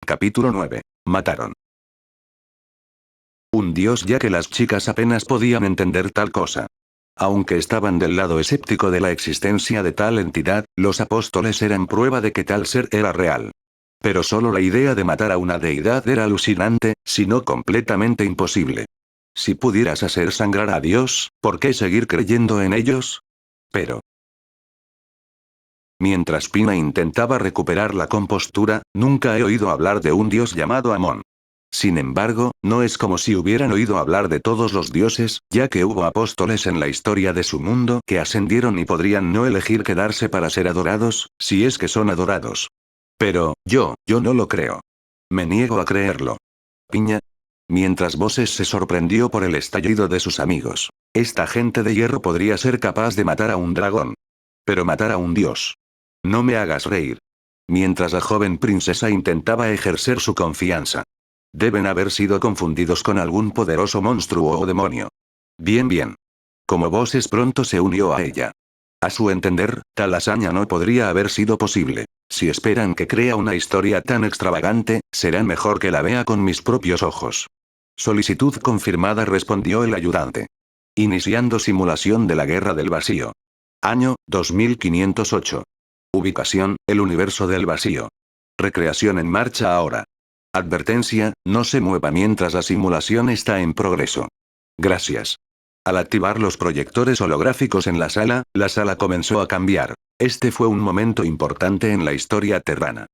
Capítulo 9. Mataron. Un dios, ya que las chicas apenas podían entender tal cosa. Aunque estaban del lado escéptico de la existencia de tal entidad, los apóstoles eran prueba de que tal ser era real. Pero solo la idea de matar a una deidad era alucinante, si no completamente imposible. Si pudieras hacer sangrar a Dios, ¿por qué seguir creyendo en ellos? Pero... Mientras Pina intentaba recuperar la compostura, nunca he oído hablar de un dios llamado Amón. Sin embargo, no es como si hubieran oído hablar de todos los dioses, ya que hubo apóstoles en la historia de su mundo que ascendieron y podrían no elegir quedarse para ser adorados, si es que son adorados. Pero, yo no lo creo. Me niego a creerlo. Piña. Mientras Bosses se sorprendió por el estallido de sus amigos. Esta gente de hierro podría ser capaz de matar a un dragón. Pero matar a un dios. No me hagas reír. Mientras la joven princesa intentaba ejercer su confianza. Deben haber sido confundidos con algún poderoso monstruo o demonio. Bien. Como Bosses pronto se unió a ella. A su entender, tal hazaña no podría haber sido posible. Si esperan que crea una historia tan extravagante, será mejor que la vea con mis propios ojos. Solicitud confirmada, respondió el ayudante. Iniciando simulación de la Guerra del Vacío. Año, 2508. Ubicación, el universo del vacío. Recreación en marcha ahora. Advertencia, no se mueva mientras la simulación está en progreso. Gracias. Al activar los proyectores holográficos en la sala comenzó a cambiar. Este fue un momento importante en la historia terrana.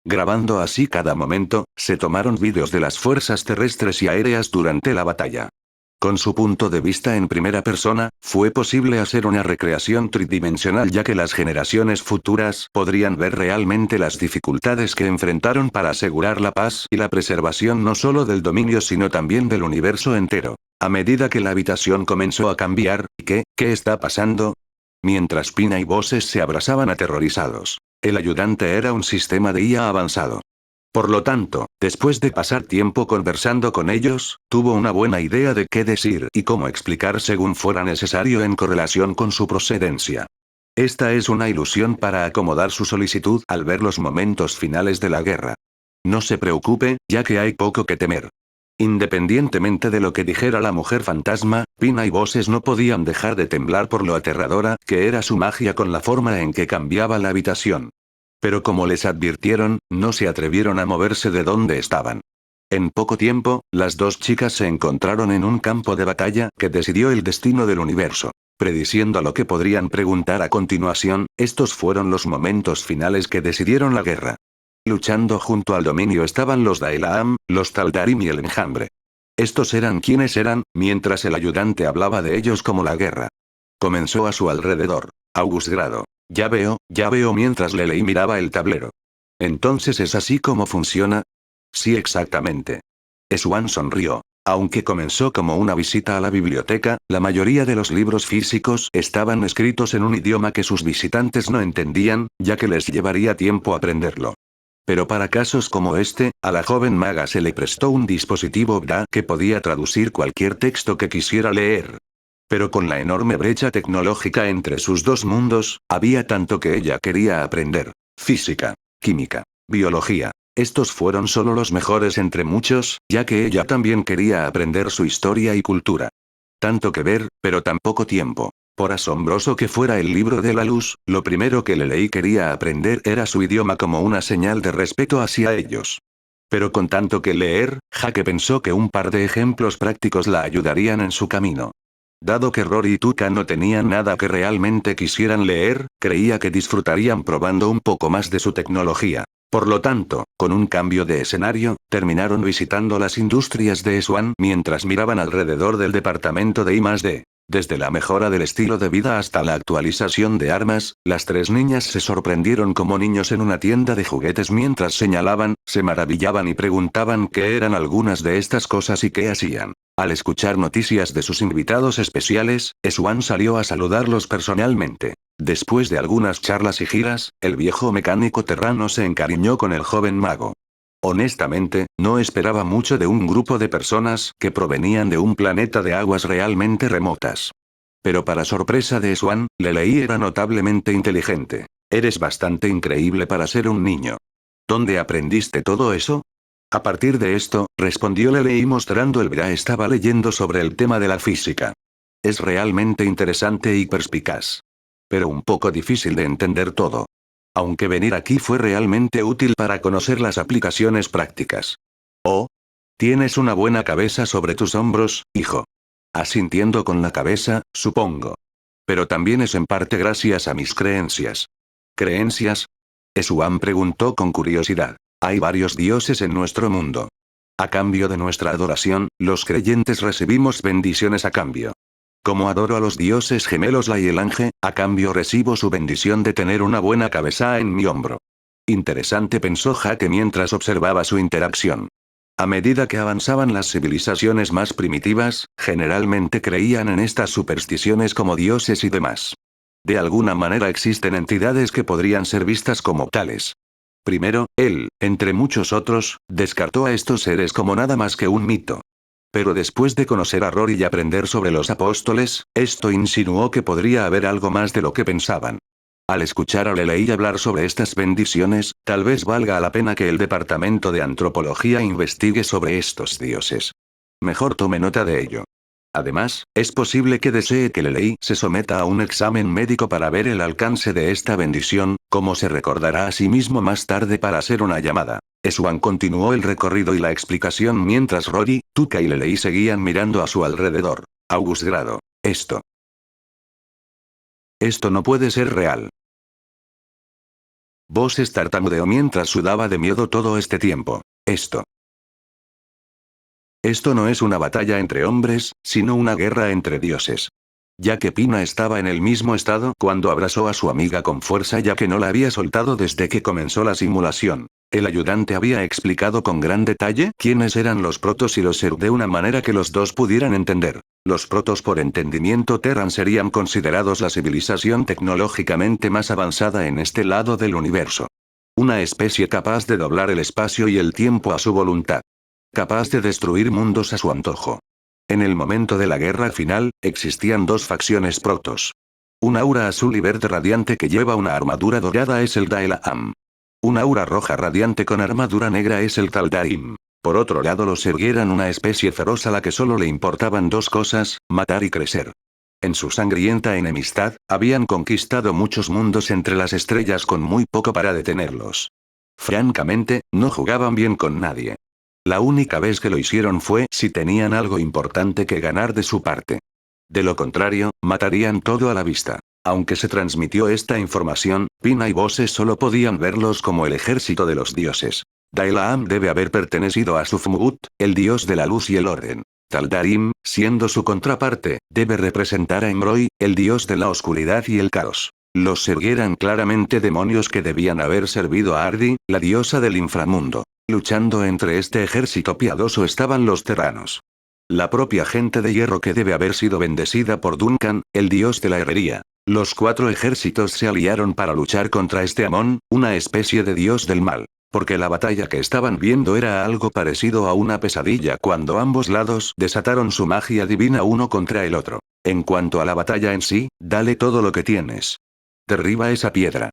Grabando así cada momento, se tomaron vídeos de las fuerzas terrestres y aéreas durante la batalla. Con su punto de vista en primera persona, fue posible hacer una recreación tridimensional, ya que las generaciones futuras podrían ver realmente las dificultades que enfrentaron para asegurar la paz y la preservación no solo del dominio sino también del universo entero. A medida que la habitación comenzó a cambiar, ¿qué está pasando? Mientras Pina y Bosses se abrazaban aterrorizados. El ayudante era un sistema de IA avanzado. Por lo tanto, después de pasar tiempo conversando con ellos, tuvo una buena idea de qué decir y cómo explicar según fuera necesario en correlación con su procedencia. Esta es una ilusión para acomodar su solicitud al ver los momentos finales de la guerra. No se preocupe, ya que hay poco que temer. Independientemente de lo que dijera la mujer fantasma, Pina y Bosses no podían dejar de temblar por lo aterradora que era su magia con la forma en que cambiaba la habitación. Pero como les advirtieron, no se atrevieron a moverse de donde estaban. En poco tiempo, las dos chicas se encontraron en un campo de batalla que decidió el destino del universo. Prediciendo lo que podrían preguntar a continuación, estos fueron los momentos finales que decidieron la guerra. Luchando junto al dominio estaban los Daelaam, los Taldarim y el Enjambre. Estos eran quienes eran, mientras el ayudante hablaba de ellos como la guerra. Comenzó a su alrededor. August Grado. Ya veo, mientras Lelei miraba el tablero. ¿Entonces es así como funciona? Sí, exactamente. Swan sonrió. Aunque comenzó como una visita a la biblioteca, la mayoría de los libros físicos estaban escritos en un idioma que sus visitantes no entendían, ya que les llevaría tiempo aprenderlo. Pero para casos como este, a la joven maga se le prestó un dispositivo VDA que podía traducir cualquier texto que quisiera leer. Pero con la enorme brecha tecnológica entre sus dos mundos, había tanto que ella quería aprender. Física, química, biología. Estos fueron solo los mejores entre muchos, ya que ella también quería aprender su historia y cultura. Tanto que ver, pero tan poco tiempo. Por asombroso que fuera el libro de la luz, lo primero que Lelei quería aprender era su idioma como una señal de respeto hacia ellos. Pero con tanto que leer, Jake pensó que un par de ejemplos prácticos la ayudarían en su camino. Dado que Rory y Tuca no tenían nada que realmente quisieran leer, creía que disfrutarían probando un poco más de su tecnología. Por lo tanto, con un cambio de escenario, terminaron visitando las industrias de Swan mientras miraban alrededor del departamento de I+D. Desde la mejora del estilo de vida hasta la actualización de armas, las tres niñas se sorprendieron como niños en una tienda de juguetes mientras señalaban, se maravillaban y preguntaban qué eran algunas de estas cosas y qué hacían. Al escuchar noticias de sus invitados especiales, Swan salió a saludarlos personalmente. Después de algunas charlas y giras, el viejo mecánico terrano se encariñó con el joven mago. Honestamente, no esperaba mucho de un grupo de personas que provenían de un planeta de aguas realmente remotas. Pero para sorpresa de Swan, Lelei era notablemente inteligente. Eres bastante increíble para ser un niño. ¿Dónde aprendiste todo eso? A partir de esto, respondió Lelei mostrando el bra estaba leyendo sobre el tema de la física. Es realmente interesante y perspicaz. Pero un poco difícil de entender todo. Aunque venir aquí fue realmente útil para conocer las aplicaciones prácticas. Oh. Tienes una buena cabeza sobre tus hombros, hijo. Asintiendo con la cabeza, supongo. Pero también es en parte gracias a mis creencias. ¿Creencias? Esuan preguntó con curiosidad. Hay varios dioses en nuestro mundo. A cambio de nuestra adoración, los creyentes recibimos bendiciones a cambio. Como adoro a los dioses gemelos La y el Ángel, a cambio recibo su bendición de tener una buena cabeza en mi hombro. Interesante, pensó Jaque mientras observaba su interacción. A medida que avanzaban las civilizaciones más primitivas, generalmente creían en estas supersticiones como dioses y demás. De alguna manera existen entidades que podrían ser vistas como tales. Primero, él, entre muchos otros, descartó a estos seres como nada más que un mito. Pero después de conocer a Rory y aprender sobre los apóstoles, esto insinuó que podría haber algo más de lo que pensaban. Al escuchar a Lelei hablar sobre estas bendiciones, tal vez valga la pena que el Departamento de Antropología investigue sobre estos dioses. Mejor tome nota de ello. Además, es posible que desee que Lelei se someta a un examen médico para ver el alcance de esta bendición, como se recordará a sí mismo más tarde para hacer una llamada. Esuan continuó el recorrido y la explicación mientras Rory, Tuca y Lelei seguían mirando a su alrededor. August Grado. Esto no puede ser real. Vos tartamudeó mientras sudaba de miedo todo este tiempo. Esto no es una batalla entre hombres, sino una guerra entre dioses. Ya que Pina estaba en el mismo estado cuando abrazó a su amiga con fuerza ya que no la había soltado desde que comenzó la simulación. El ayudante había explicado con gran detalle quiénes eran los protos y los Zerg de una manera que los dos pudieran entender. Los protos por entendimiento Terran serían considerados la civilización tecnológicamente más avanzada en este lado del universo. Una especie capaz de doblar el espacio y el tiempo a su voluntad. Capaz de destruir mundos a su antojo. En el momento de la guerra final, existían dos facciones protos. Un aura azul y verde radiante que lleva una armadura dorada es el Daelaam. Un aura roja radiante con armadura negra es el Taldarim. Por otro lado los Zerg eran una especie feroz a la que solo le importaban dos cosas, matar y crecer. En su sangrienta enemistad, habían conquistado muchos mundos entre las estrellas con muy poco para detenerlos. Francamente, no jugaban bien con nadie. La única vez que lo hicieron fue si tenían algo importante que ganar de su parte. De lo contrario, matarían todo a la vista. Aunque se transmitió esta información, Pina y Bose solo podían verlos como el ejército de los dioses. Daelaam debe haber pertenecido a Sufmuut, el dios de la luz y el orden. Taldarim, siendo su contraparte, debe representar a Emroi, el dios de la oscuridad y el caos. Los Zerg eran claramente demonios que debían haber servido a Ardi, la diosa del inframundo. Luchando entre este ejército piadoso estaban los terranos. La propia gente de hierro que debe haber sido bendecida por Duncan, el dios de la herrería. Los cuatro ejércitos se aliaron para luchar contra este Amon, una especie de dios del mal. Porque la batalla que estaban viendo era algo parecido a una pesadilla cuando ambos lados desataron su magia divina uno contra el otro. En cuanto a la batalla en sí, dale todo lo que tienes. Derriba esa piedra.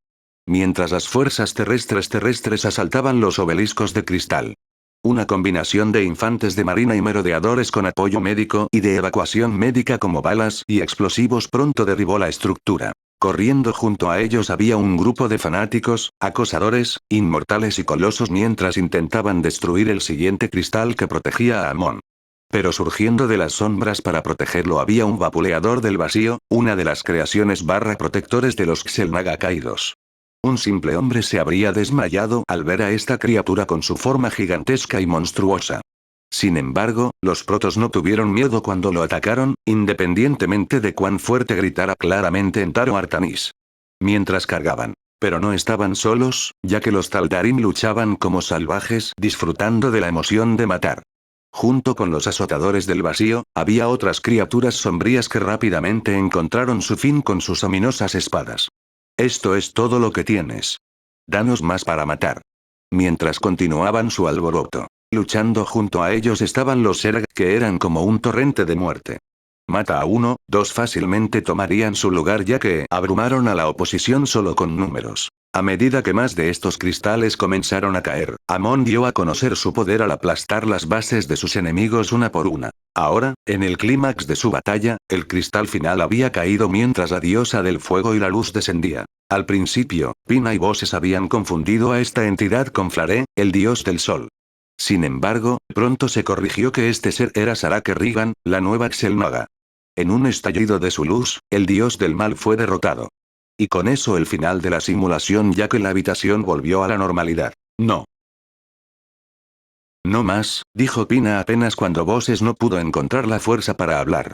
Mientras las fuerzas terrestres asaltaban los obeliscos de cristal. Una combinación de infantes de marina y merodeadores con apoyo médico y de evacuación médica como balas y explosivos pronto derribó la estructura. Corriendo junto a ellos había un grupo de fanáticos, acosadores, inmortales y colosos mientras intentaban destruir el siguiente cristal que protegía a Amon. Pero surgiendo de las sombras para protegerlo había un vapuleador del vacío, una de las creaciones protectores de los Xel'Naga caídos. Un simple hombre se habría desmayado al ver a esta criatura con su forma gigantesca y monstruosa. Sin embargo, los protos no tuvieron miedo cuando lo atacaron, independientemente de cuán fuerte gritara claramente en Taro Artanis. Mientras cargaban. Pero no estaban solos, ya que los Taldarim luchaban como salvajes disfrutando de la emoción de matar. Junto con los azotadores del vacío, había otras criaturas sombrías que rápidamente encontraron su fin con sus ominosas espadas. Esto es todo lo que tienes. Danos más para matar. Mientras continuaban su alboroto. Luchando junto a ellos estaban los Zerg, que eran como un torrente de muerte. Mata a uno, dos fácilmente tomarían su lugar ya que abrumaron a la oposición solo con números. A medida que más de estos cristales comenzaron a caer, Amon dio a conocer su poder al aplastar las bases de sus enemigos una por una. Ahora, en el clímax de su batalla, el cristal final había caído mientras la diosa del fuego y la luz descendía. Al principio, Pina y Bosses habían confundido a esta entidad con Flaré, el dios del sol. Sin embargo, pronto se corrigió que este ser era Sarake Rigan, la nueva Xel'Naga. En un estallido de su luz, el dios del mal fue derrotado. Y con eso el final de la simulación, ya que la habitación volvió a la normalidad. No. No más, dijo Pina apenas cuando Bosses no pudo encontrar la fuerza para hablar.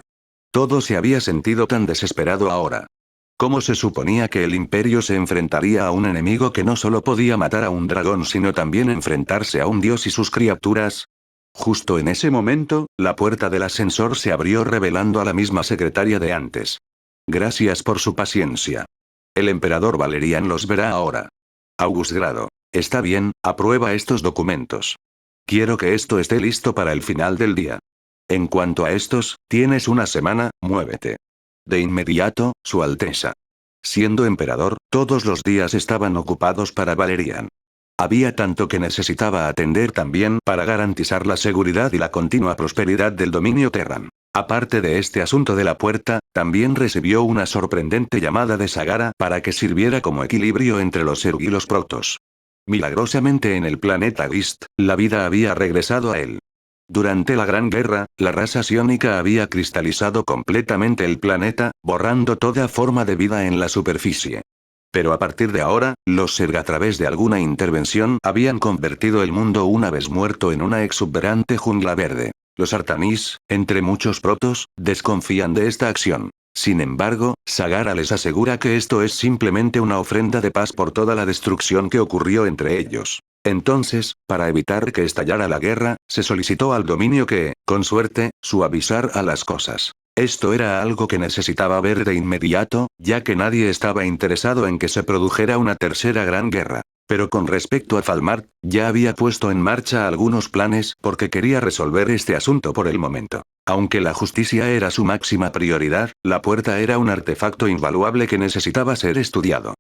Todo se había sentido tan desesperado ahora. ¿Cómo se suponía que el imperio se enfrentaría a un enemigo que no solo podía matar a un dragón sino también enfrentarse a un dios y sus criaturas? Justo en ese momento, la puerta del ascensor se abrió revelando a la misma secretaria de antes. Gracias por su paciencia. El emperador Valerian los verá ahora. August Grado. Está bien, aprueba estos documentos. Quiero que esto esté listo para el final del día. En cuanto a estos, tienes una semana, muévete. De inmediato, Su Alteza. Siendo emperador, todos los días estaban ocupados para Valerian. Había tanto que necesitaba atender también para garantizar la seguridad y la continua prosperidad del dominio Terran. Aparte de este asunto de la puerta, también recibió una sorprendente llamada de Sagara para que sirviera como equilibrio entre los Zerg y los Protoss. Milagrosamente en el planeta Gist, la vida había regresado a él. Durante la Gran Guerra, la raza psiónica había cristalizado completamente el planeta, borrando toda forma de vida en la superficie. Pero a partir de ahora, los Zerg a través de alguna intervención habían convertido el mundo una vez muerto en una exuberante jungla verde. Los Artanis, entre muchos protos, desconfían de esta acción. Sin embargo, Sagara les asegura que esto es simplemente una ofrenda de paz por toda la destrucción que ocurrió entre ellos. Entonces, para evitar que estallara la guerra, se solicitó al dominio que, con suerte, suavizara las cosas. Esto era algo que necesitaba ver de inmediato, ya que nadie estaba interesado en que se produjera una tercera gran guerra. Pero con respecto a Falmart, ya había puesto en marcha algunos planes porque quería resolver este asunto por el momento. Aunque la justicia era su máxima prioridad, la puerta era un artefacto invaluable que necesitaba ser estudiado.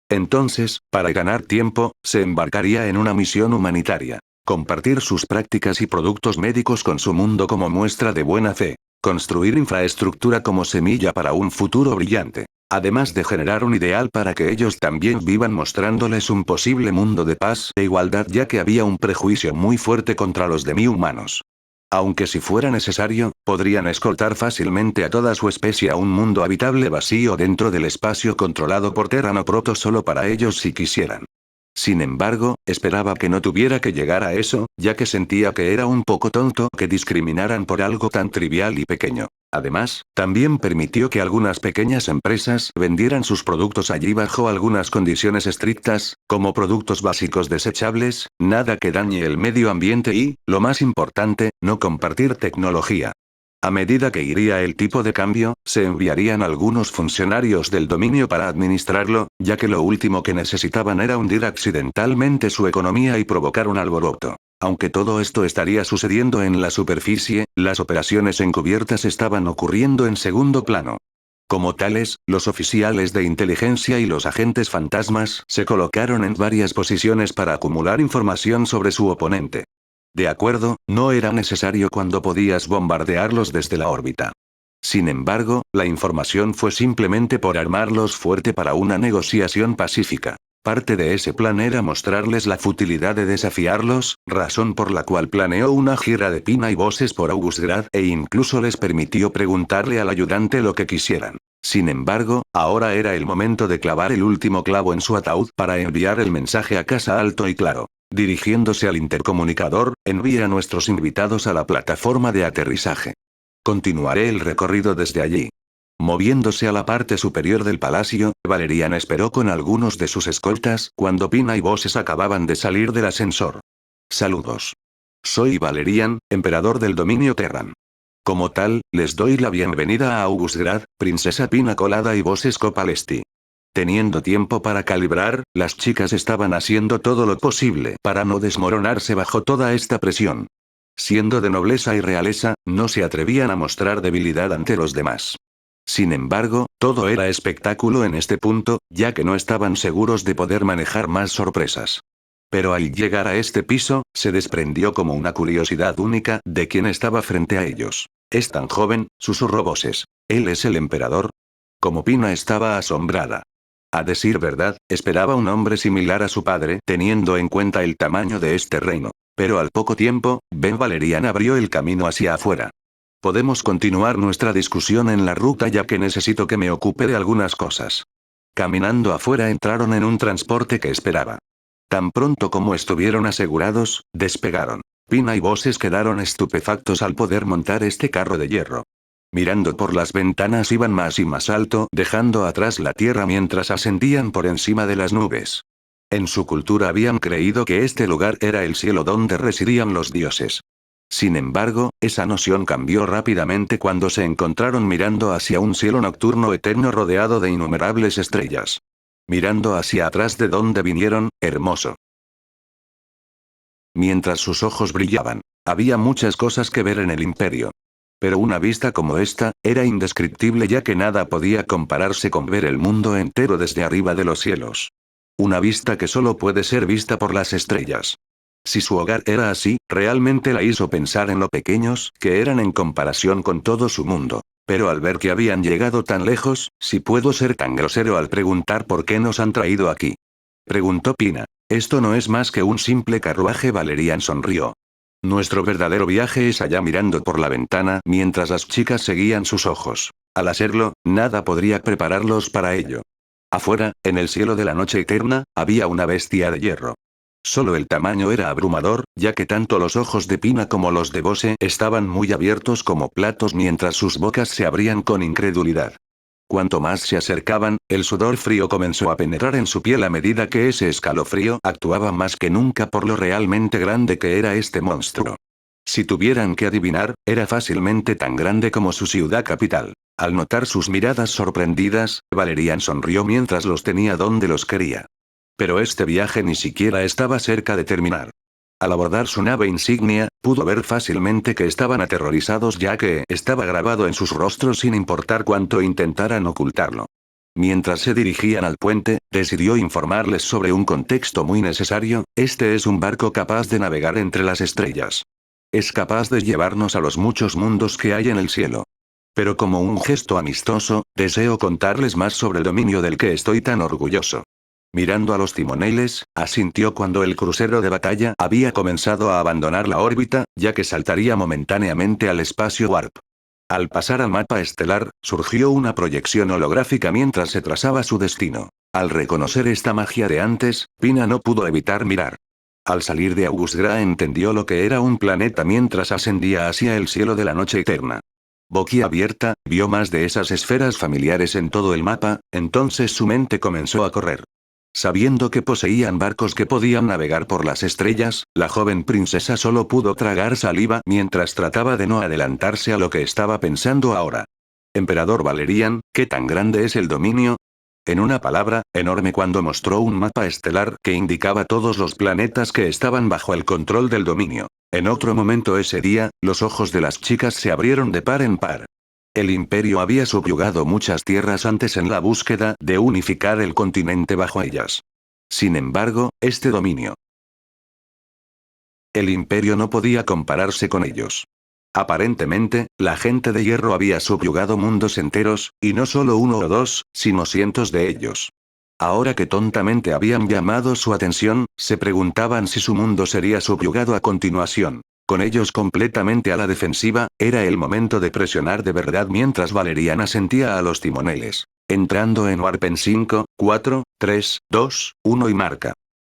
Entonces, para ganar tiempo, se embarcaría en una misión humanitaria. Compartir sus prácticas y productos médicos con su mundo como muestra de buena fe. Construir infraestructura como semilla para un futuro brillante. Además de generar un ideal para que ellos también vivan mostrándoles un posible mundo de paz e igualdad, ya que había un prejuicio muy fuerte contra los demi-humanos. Aunque si fuera necesario, podrían escoltar fácilmente a toda su especie a un mundo habitable vacío dentro del espacio controlado por Terran o Protoss solo para ellos si quisieran. Sin embargo, esperaba que no tuviera que llegar a eso, ya que sentía que era un poco tonto que discriminaran por algo tan trivial y pequeño. Además, también permitió que algunas pequeñas empresas vendieran sus productos allí bajo algunas condiciones estrictas, como productos básicos desechables, nada que dañe el medio ambiente y, lo más importante, no compartir tecnología. A medida que iría el tipo de cambio, se enviarían algunos funcionarios del dominio para administrarlo, ya que lo último que necesitaban era hundir accidentalmente su economía y provocar un alboroto. Aunque todo esto estaría sucediendo en la superficie, las operaciones encubiertas estaban ocurriendo en segundo plano. Como tales, los oficiales de inteligencia y los agentes fantasmas se colocaron en varias posiciones para acumular información sobre su oponente. De acuerdo, no era necesario cuando podías bombardearlos desde la órbita. Sin embargo, la información fue simplemente por armarlos fuerte para una negociación pacífica. Parte de ese plan era mostrarles la futilidad de desafiarlos, razón por la cual planeó una gira de Pina y Bosses por Augustgrad e incluso les permitió preguntarle al ayudante lo que quisieran. Sin embargo, ahora era el momento de clavar el último clavo en su ataúd para enviar el mensaje a casa alto y claro. Dirigiéndose al intercomunicador, envía a nuestros invitados a la plataforma de aterrizaje. Continuaré el recorrido desde allí. Moviéndose a la parte superior del palacio, Valerian esperó con algunos de sus escoltas cuando Pina y Bosses acababan de salir del ascensor. Saludos. Soy Valerian, emperador del dominio Terran. Como tal, les doy la bienvenida a Augustgrad, princesa Pina Colada y Bosses Copalesti. Teniendo tiempo para calibrar, las chicas estaban haciendo todo lo posible para no desmoronarse bajo toda esta presión. Siendo de nobleza y realeza, no se atrevían a mostrar debilidad ante los demás. Sin embargo, todo era espectáculo en este punto, ya que no estaban seguros de poder manejar más sorpresas. Pero al llegar a este piso, se desprendió como una curiosidad única de quien estaba frente a ellos. «Es tan joven», susurró Bosses. «¿Él es el emperador?» Como Pina estaba asombrada. A decir verdad, esperaba un hombre similar a su padre, teniendo en cuenta el tamaño de este reino. Pero al poco tiempo, Ben Valerian abrió el camino hacia afuera. «Podemos continuar nuestra discusión en la ruta ya que necesito que me ocupe de algunas cosas». Caminando afuera entraron en un transporte que esperaba. Tan pronto como estuvieron asegurados, despegaron. Pina y Bosses quedaron estupefactos al poder montar este carro de hierro. Mirando por las ventanas iban más y más alto, dejando atrás la tierra mientras ascendían por encima de las nubes. En su cultura habían creído que este lugar era el cielo donde residían los dioses. Sin embargo, esa noción cambió rápidamente cuando se encontraron mirando hacia un cielo nocturno eterno rodeado de innumerables estrellas. Mirando hacia atrás de donde vinieron, hermoso. Mientras sus ojos brillaban, había muchas cosas que ver en el imperio. Pero una vista como esta, era indescriptible ya que nada podía compararse con ver el mundo entero desde arriba de los cielos. Una vista que solo puede ser vista por las estrellas. Si su hogar era así, realmente la hizo pensar en lo pequeños que eran en comparación con todo su mundo. Pero al ver que habían llegado tan lejos, si puedo ser tan grosero al preguntar por qué nos han traído aquí. Preguntó Pina. Esto no es más que un simple carruaje. Valerian sonrió. Nuestro verdadero viaje es allá mirando por la ventana mientras las chicas seguían sus ojos. Al hacerlo, nada podría prepararlos para ello. Afuera, en el cielo de la noche eterna, había una bestia de hierro. Solo el tamaño era abrumador, ya que tanto los ojos de Pina como los de Bose estaban muy abiertos como platos mientras sus bocas se abrían con incredulidad. Cuanto más se acercaban, el sudor frío comenzó a penetrar en su piel a medida que ese escalofrío actuaba más que nunca por lo realmente grande que era este monstruo. Si tuvieran que adivinar, era fácilmente tan grande como su ciudad capital. Al notar sus miradas sorprendidas, Valerian sonrió mientras los tenía donde los quería. Pero este viaje ni siquiera estaba cerca de terminar. Al abordar su nave insignia, pudo ver fácilmente que estaban aterrorizados ya que estaba grabado en sus rostros sin importar cuánto intentaran ocultarlo. Mientras se dirigían al puente, decidió informarles sobre un contexto muy necesario. Este es un barco capaz de navegar entre las estrellas. Es capaz de llevarnos a los muchos mundos que hay en el cielo. Pero como un gesto amistoso, deseo contarles más sobre el dominio del que estoy tan orgulloso. Mirando a los timoneles, asintió cuando el crucero de batalla había comenzado a abandonar la órbita, ya que saltaría momentáneamente al espacio warp. Al pasar al mapa estelar, surgió una proyección holográfica mientras se trazaba su destino. Al reconocer esta magia de antes, Pina no pudo evitar mirar. Al salir de Augusgra entendió lo que era un planeta mientras ascendía hacia el cielo de la noche eterna. Boquiabierta, vio más de esas esferas familiares en todo el mapa, entonces su mente comenzó a correr. Sabiendo que poseían barcos que podían navegar por las estrellas, la joven princesa solo pudo tragar saliva mientras trataba de no adelantarse a lo que estaba pensando ahora. Emperador Valerian, ¿qué tan grande es el dominio? En una palabra, enorme cuando mostró un mapa estelar que indicaba todos los planetas que estaban bajo el control del dominio. En otro momento ese día, los ojos de las chicas se abrieron de par en par. El imperio había subyugado muchas tierras antes en la búsqueda de unificar el continente bajo ellas. Sin embargo, este dominio. El imperio no podía compararse con ellos. Aparentemente, la gente de hierro había subyugado mundos enteros, y no solo uno o dos, sino cientos de ellos. Ahora que tontamente habían llamado su atención, se preguntaban si su mundo sería subyugado a continuación. Con ellos completamente a la defensiva, era el momento de presionar de verdad mientras Valerian asentía a los timoneles. Entrando en warp en 5, 4, 3, 2, 1 y marca.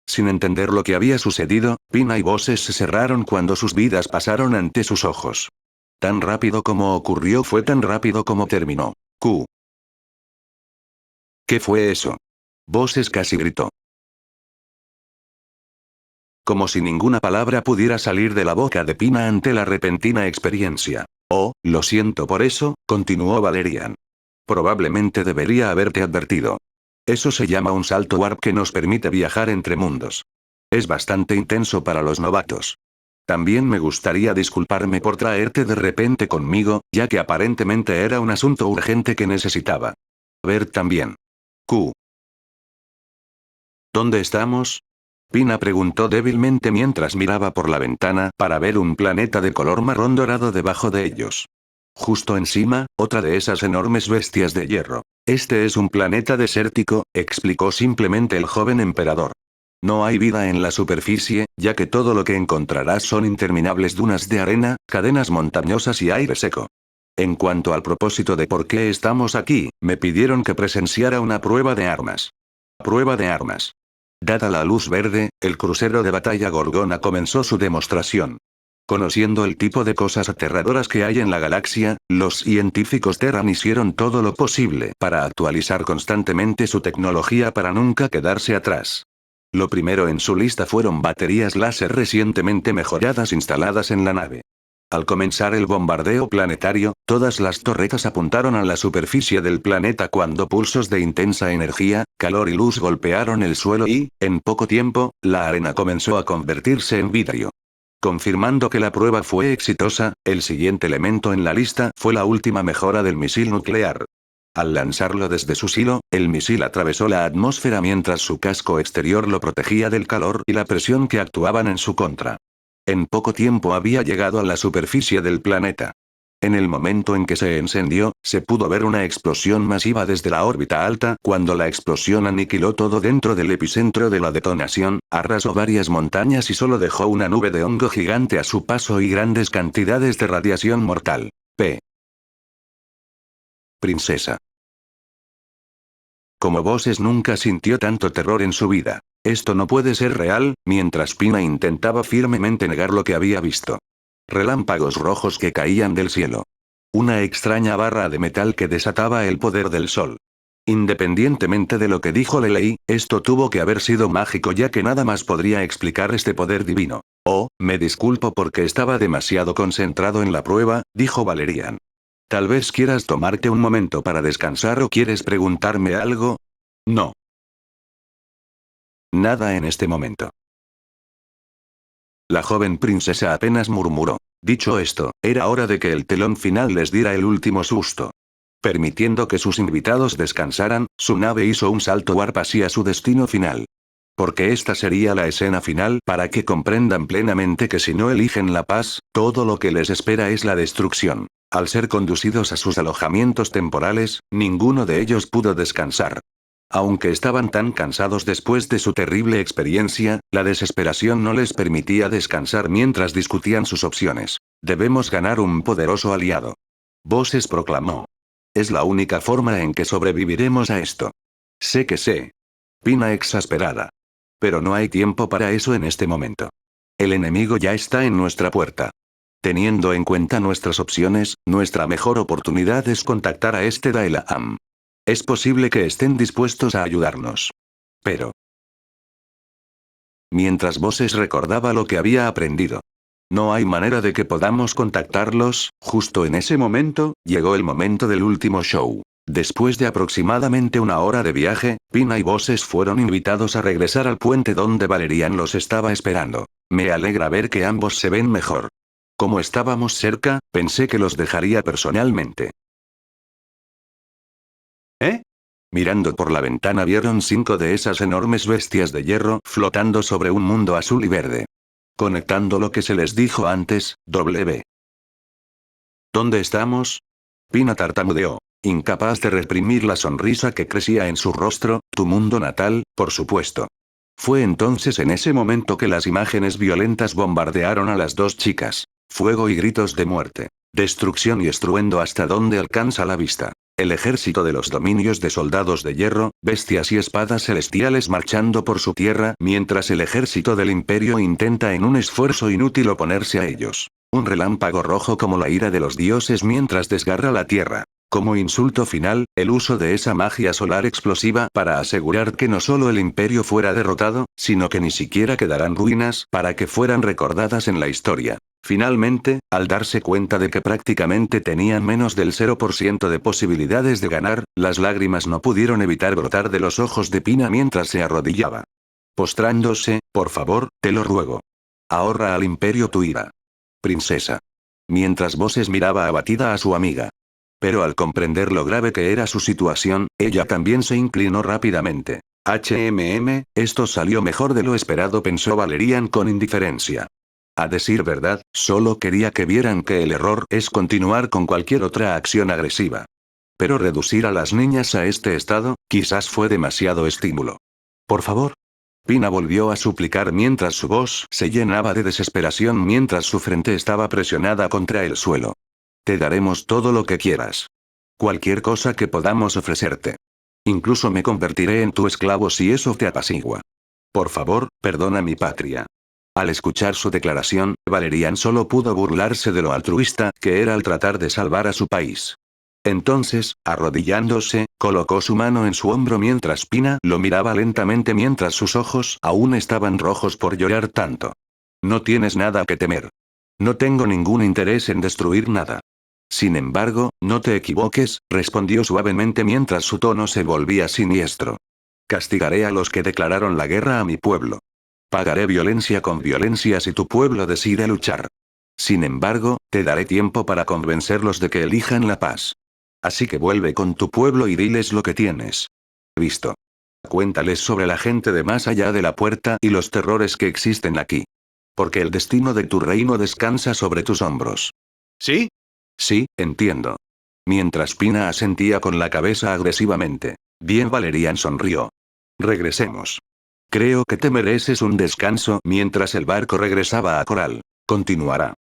Sin entender lo que había sucedido, Pina y Bosses se cerraron cuando sus vidas pasaron ante sus ojos. Tan rápido como ocurrió fue tan rápido como terminó. ¿Qué fue eso? Bosses casi gritó. Como si ninguna palabra pudiera salir de la boca de Pina ante la repentina experiencia. Oh, lo siento por eso, continuó Valerian. Probablemente debería haberte advertido. Eso se llama un salto warp que nos permite viajar entre mundos. Es bastante intenso para los novatos. También me gustaría disculparme por traerte de repente conmigo, ya que aparentemente era un asunto urgente que necesitaba ver también. Q. ¿Dónde estamos? Pina preguntó débilmente mientras miraba por la ventana para ver un planeta de color marrón dorado debajo de ellos. Justo encima, otra de esas enormes bestias de hierro. Este es un planeta desértico, explicó simplemente el joven emperador. No hay vida en la superficie, ya que todo lo que encontrarás son interminables dunas de arena, cadenas montañosas y aire seco. En cuanto al propósito de por qué estamos aquí, me pidieron que presenciara una prueba de armas. Prueba de armas. Dada la luz verde, el crucero de batalla Gorgona comenzó su demostración. Conociendo el tipo de cosas aterradoras que hay en la galaxia, los científicos Terran hicieron todo lo posible para actualizar constantemente su tecnología para nunca quedarse atrás. Lo primero en su lista fueron baterías láser recientemente mejoradas instaladas en la nave. Al comenzar el bombardeo planetario, todas las torretas apuntaron a la superficie del planeta cuando pulsos de intensa energía, calor y luz golpearon el suelo y, en poco tiempo, la arena comenzó a convertirse en vidrio. Confirmando que la prueba fue exitosa, el siguiente elemento en la lista fue la última mejora del misil nuclear. Al lanzarlo desde su silo, el misil atravesó la atmósfera mientras su casco exterior lo protegía del calor y la presión que actuaban en su contra. En poco tiempo había llegado a la superficie del planeta. En el momento en que se encendió, se pudo ver una explosión masiva desde la órbita alta. Cuando la explosión aniquiló todo dentro del epicentro de la detonación, arrasó varias montañas y solo dejó una nube de hongo gigante a su paso y grandes cantidades de radiación mortal. P. Princesa. Como Voces nunca sintió tanto terror en su vida. Esto no puede ser real, mientras Pina intentaba firmemente negar lo que había visto. Relámpagos rojos que caían del cielo. Una extraña barra de metal que desataba el poder del sol. Independientemente de lo que dijo Lelei, esto tuvo que haber sido mágico ya que nada más podría explicar este poder divino. Oh, me disculpo porque estaba demasiado concentrado en la prueba, dijo Valerian. Tal vez quieras tomarte un momento para descansar o quieres preguntarme algo. No. Nada en este momento. La joven princesa apenas murmuró. Dicho esto, era hora de que el telón final les diera el último susto. Permitiendo que sus invitados descansaran, su nave hizo un salto warp hacia su destino final. Porque esta sería la escena final para que comprendan plenamente que si no eligen la paz, todo lo que les espera es la destrucción. Al ser conducidos a sus alojamientos temporales, ninguno de ellos pudo descansar. Aunque estaban tan cansados después de su terrible experiencia, la desesperación no les permitía descansar mientras discutían sus opciones. Debemos ganar un poderoso aliado. Voces proclamó. Es la única forma en que sobreviviremos a esto. Sé que sé. Pina exasperada. Pero no hay tiempo para eso en este momento. El enemigo ya está en nuestra puerta. Teniendo en cuenta nuestras opciones, nuestra mejor oportunidad es contactar a este Daelam. Es posible que estén dispuestos a ayudarnos. Pero... Mientras Voces recordaba lo que había aprendido. No hay manera de que podamos contactarlos. Justo en ese momento, llegó el momento del último show. Después de aproximadamente una hora de viaje, Pina y Voces fueron invitados a regresar al puente donde Valerian los estaba esperando. Me alegra ver que ambos se ven mejor. Como estábamos cerca, pensé que los dejaría personalmente. ¿Eh? Mirando por la ventana vieron 5 de esas enormes bestias de hierro flotando sobre un mundo azul y verde. Conectando lo que se les dijo antes, W. ¿Dónde estamos? Pina tartamudeó, incapaz de reprimir la sonrisa que crecía en su rostro. Tu mundo natal, por supuesto. Fue entonces en ese momento que las imágenes violentas bombardearon a las dos chicas. Fuego y gritos de muerte. Destrucción y estruendo hasta donde alcanza la vista. El ejército de los dominios de soldados de hierro, bestias y espadas celestiales marchando por su tierra mientras el ejército del imperio intenta en un esfuerzo inútil oponerse a ellos. Un relámpago rojo como la ira de los dioses mientras desgarra la tierra. Como insulto final, el uso de esa magia solar explosiva para asegurar que no solo el imperio fuera derrotado, sino que ni siquiera quedaran ruinas para que fueran recordadas en la historia. Finalmente, al darse cuenta de que prácticamente tenían menos del 0% de posibilidades de ganar, las lágrimas no pudieron evitar brotar de los ojos de Pina mientras se arrodillaba. Postrándose, por favor, te lo ruego. Ahorra al imperio tu ira. Princesa. Mientras Bosses miraba abatida a su amiga. Pero al comprender lo grave que era su situación, ella también se inclinó rápidamente. Esto salió mejor de lo esperado, pensó Valerian con indiferencia. A decir verdad, solo quería que vieran que el error es continuar con cualquier otra acción agresiva. Pero reducir a las niñas a este estado, quizás fue demasiado estímulo. Por favor. Pina volvió a suplicar mientras su voz se llenaba de desesperación mientras su frente estaba presionada contra el suelo. Te daremos todo lo que quieras. Cualquier cosa que podamos ofrecerte. Incluso me convertiré en tu esclavo si eso te apacigua. Por favor, perdona mi patria. Al escuchar su declaración, Valerian solo pudo burlarse de lo altruista que era al tratar de salvar a su país. Entonces, arrodillándose, colocó su mano en su hombro mientras Pina lo miraba lentamente mientras sus ojos aún estaban rojos por llorar tanto. No tienes nada que temer. No tengo ningún interés en destruir nada. Sin embargo, no te equivoques, respondió suavemente mientras su tono se volvía siniestro. Castigaré a los que declararon la guerra a mi pueblo. Pagaré violencia con violencia si tu pueblo decide luchar. Sin embargo, te daré tiempo para convencerlos de que elijan la paz. Así que vuelve con tu pueblo y diles lo que tienes visto. Cuéntales sobre la gente de más allá de la puerta y los terrores que existen aquí. Porque el destino de tu reino descansa sobre tus hombros. ¿Sí? Sí, entiendo. Mientras Pina asentía con la cabeza agresivamente. Bien, Valerian sonrió. Regresemos. Creo que te mereces un descanso mientras el barco regresaba a Coral. Continuará.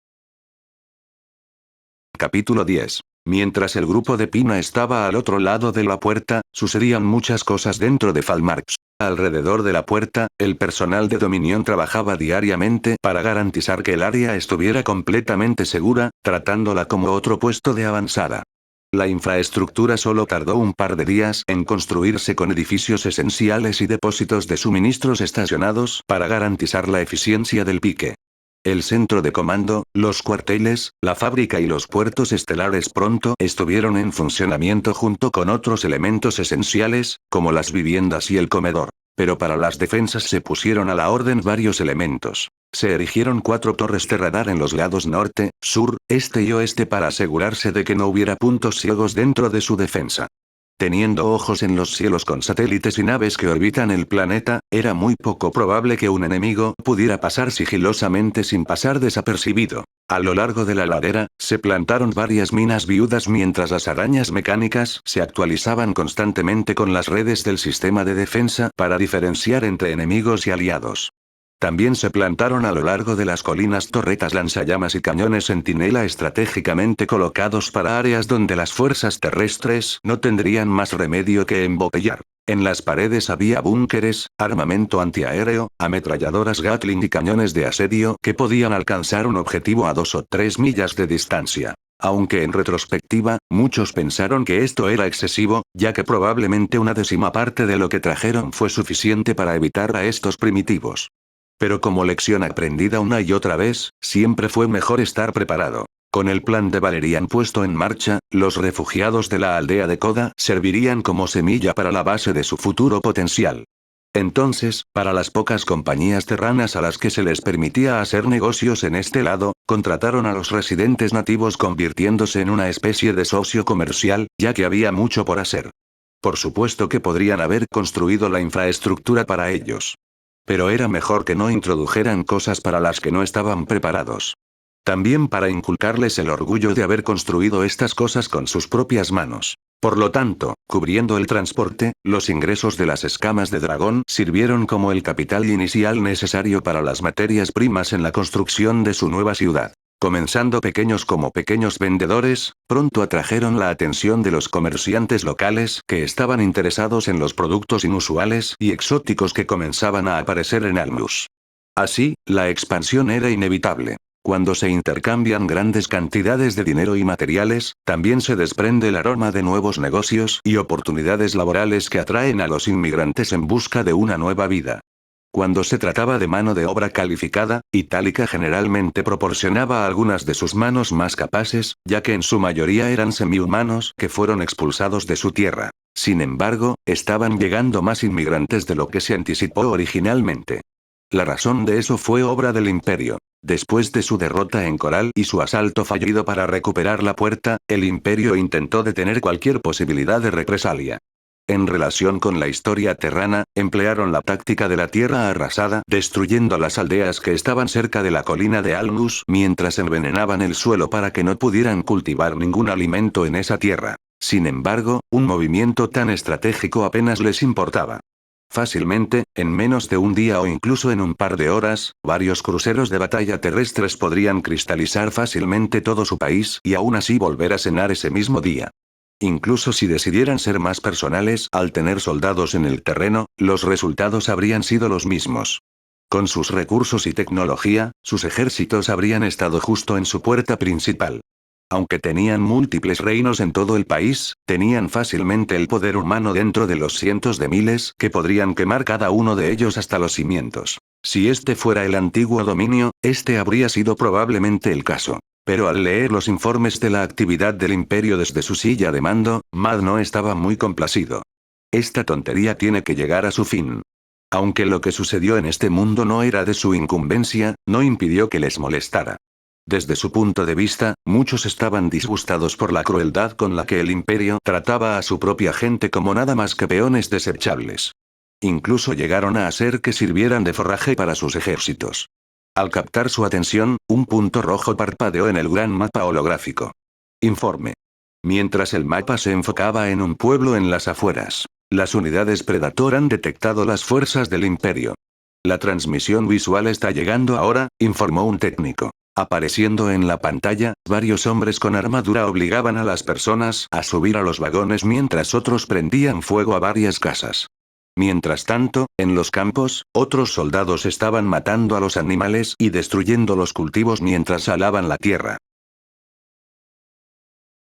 Capítulo 10. Mientras el grupo de Pina estaba al otro lado de la puerta, sucedían muchas cosas dentro de Falmarx. Alrededor de la puerta, el personal de Dominion trabajaba diariamente para garantizar que el área estuviera completamente segura, tratándola como otro puesto de avanzada. La infraestructura solo tardó un par de días en construirse con edificios esenciales y depósitos de suministros estacionados para garantizar la eficiencia del pique. El centro de comando, los cuarteles, la fábrica y los puertos estelares pronto estuvieron en funcionamiento junto con otros elementos esenciales, como las viviendas y el comedor. Pero para las defensas se pusieron a la orden varios elementos. Se erigieron 4 torres de radar en los lados norte, sur, este y oeste para asegurarse de que no hubiera puntos ciegos dentro de su defensa. Teniendo ojos en los cielos con satélites y naves que orbitan el planeta, era muy poco probable que un enemigo pudiera pasar sigilosamente sin pasar desapercibido. A lo largo de la ladera, se plantaron varias minas viudas mientras las arañas mecánicas se actualizaban constantemente con las redes del sistema de defensa para diferenciar entre enemigos y aliados. También se plantaron a lo largo de las colinas torretas lanzallamas y cañones centinela estratégicamente colocados para áreas donde las fuerzas terrestres no tendrían más remedio que embotellar. En las paredes había búnkeres, armamento antiaéreo, ametralladoras Gatling y cañones de asedio que podían alcanzar un objetivo a 2 o 3 millas de distancia. Aunque en retrospectiva, muchos pensaron que esto era excesivo, ya que probablemente una décima parte de lo que trajeron fue suficiente para evitar a estos primitivos. Pero como lección aprendida una y otra vez, siempre fue mejor estar preparado. Con el plan de Valerian puesto en marcha, los refugiados de la aldea de Koda servirían como semilla para la base de su futuro potencial. Entonces, para las pocas compañías terranas a las que se les permitía hacer negocios en este lado, contrataron a los residentes nativos convirtiéndose en una especie de socio comercial, ya que había mucho por hacer. Por supuesto que podrían haber construido la infraestructura para ellos. Pero era mejor que no introdujeran cosas para las que no estaban preparados. También para inculcarles el orgullo de haber construido estas cosas con sus propias manos. Por lo tanto, cubriendo el transporte, los ingresos de las escamas de dragón sirvieron como el capital inicial necesario para las materias primas en la construcción de su nueva ciudad. Comenzando pequeños como pequeños vendedores, pronto atrajeron la atención de los comerciantes locales que estaban interesados en los productos inusuales y exóticos que comenzaban a aparecer en Almus. Así, la expansión era inevitable. Cuando se intercambian grandes cantidades de dinero y materiales, también se desprende el aroma de nuevos negocios y oportunidades laborales que atraen a los inmigrantes en busca de una nueva vida. Cuando se trataba de mano de obra calificada, Itálica generalmente proporcionaba a algunas de sus manos más capaces, ya que en su mayoría eran semi-humanos que fueron expulsados de su tierra. Sin embargo, estaban llegando más inmigrantes de lo que se anticipó originalmente. La razón de eso fue obra del Imperio. Después de su derrota en Coral y su asalto fallido para recuperar la puerta, el Imperio intentó detener cualquier posibilidad de represalia. En relación con la historia terrana, emplearon la táctica de la tierra arrasada, destruyendo las aldeas que estaban cerca de la colina de Alnus mientras envenenaban el suelo para que no pudieran cultivar ningún alimento en esa tierra. Sin embargo, un movimiento tan estratégico apenas les importaba. Fácilmente, en menos de un día o incluso en un par de horas, varios cruceros de batalla terrestres podrían cristalizar fácilmente todo su país y aún así volver a cenar ese mismo día. Incluso si decidieran ser más personales, al tener soldados en el terreno, los resultados habrían sido los mismos. Con sus recursos y tecnología, sus ejércitos habrían estado justo en su puerta principal. Aunque tenían múltiples reinos en todo el país, tenían fácilmente el poder humano dentro de los cientos de miles que podrían quemar cada uno de ellos hasta los cimientos. Si este fuera el antiguo dominio, este habría sido probablemente el caso. Pero al leer los informes de la actividad del Imperio desde su silla de mando, Mad no estaba muy complacido. Esta tontería tiene que llegar a su fin. Aunque lo que sucedió en este mundo no era de su incumbencia, no impidió que les molestara. Desde su punto de vista, muchos estaban disgustados por la crueldad con la que el Imperio trataba a su propia gente como nada más que peones desechables. Incluso llegaron a hacer que sirvieran de forraje para sus ejércitos. Al captar su atención, un punto rojo parpadeó en el gran mapa holográfico. Informe. Mientras el mapa se enfocaba en un pueblo en las afueras, las unidades Predator han detectado las fuerzas del Imperio. La transmisión visual está llegando ahora, informó un técnico. Apareciendo en la pantalla, varios hombres con armadura obligaban a las personas a subir a los vagones mientras otros prendían fuego a varias casas. Mientras tanto, en los campos, otros soldados estaban matando a los animales y destruyendo los cultivos mientras alaban la tierra.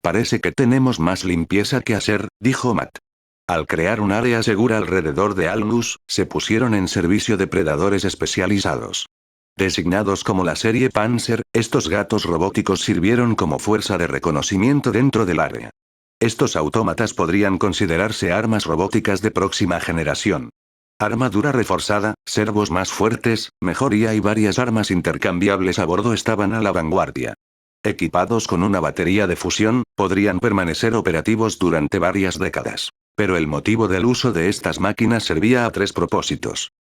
Parece que tenemos más limpieza que hacer, dijo Matt. Al crear un área segura alrededor de Alnus, se pusieron en servicio depredadores especializados. Designados como la serie Panzer, estos gatos robóticos sirvieron como fuerza de reconocimiento dentro del área. Estos autómatas podrían considerarse armas robóticas de próxima generación. Armadura reforzada, servos más fuertes, mejoría y varias armas intercambiables a bordo estaban a la vanguardia. Equipados con una batería de fusión, podrían permanecer operativos durante varias décadas. Pero el motivo del uso de estas máquinas servía a tres propósitos.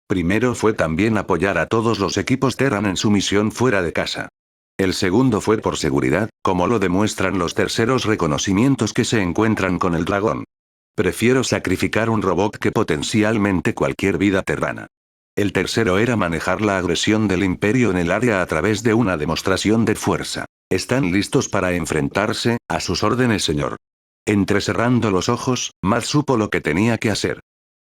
Primero fue también apoyar a todos los equipos Terran en su misión fuera de casa. El segundo fue por seguridad, como lo demuestran los terceros reconocimientos que se encuentran con el dragón. Prefiero sacrificar un robot que potencialmente cualquier vida terrana. El tercero era manejar la agresión del Imperio en el área a través de una demostración de fuerza. ¿Están listos para enfrentarse? A sus órdenes, señor. Entrecerrando los ojos, Matt supo lo que tenía que hacer.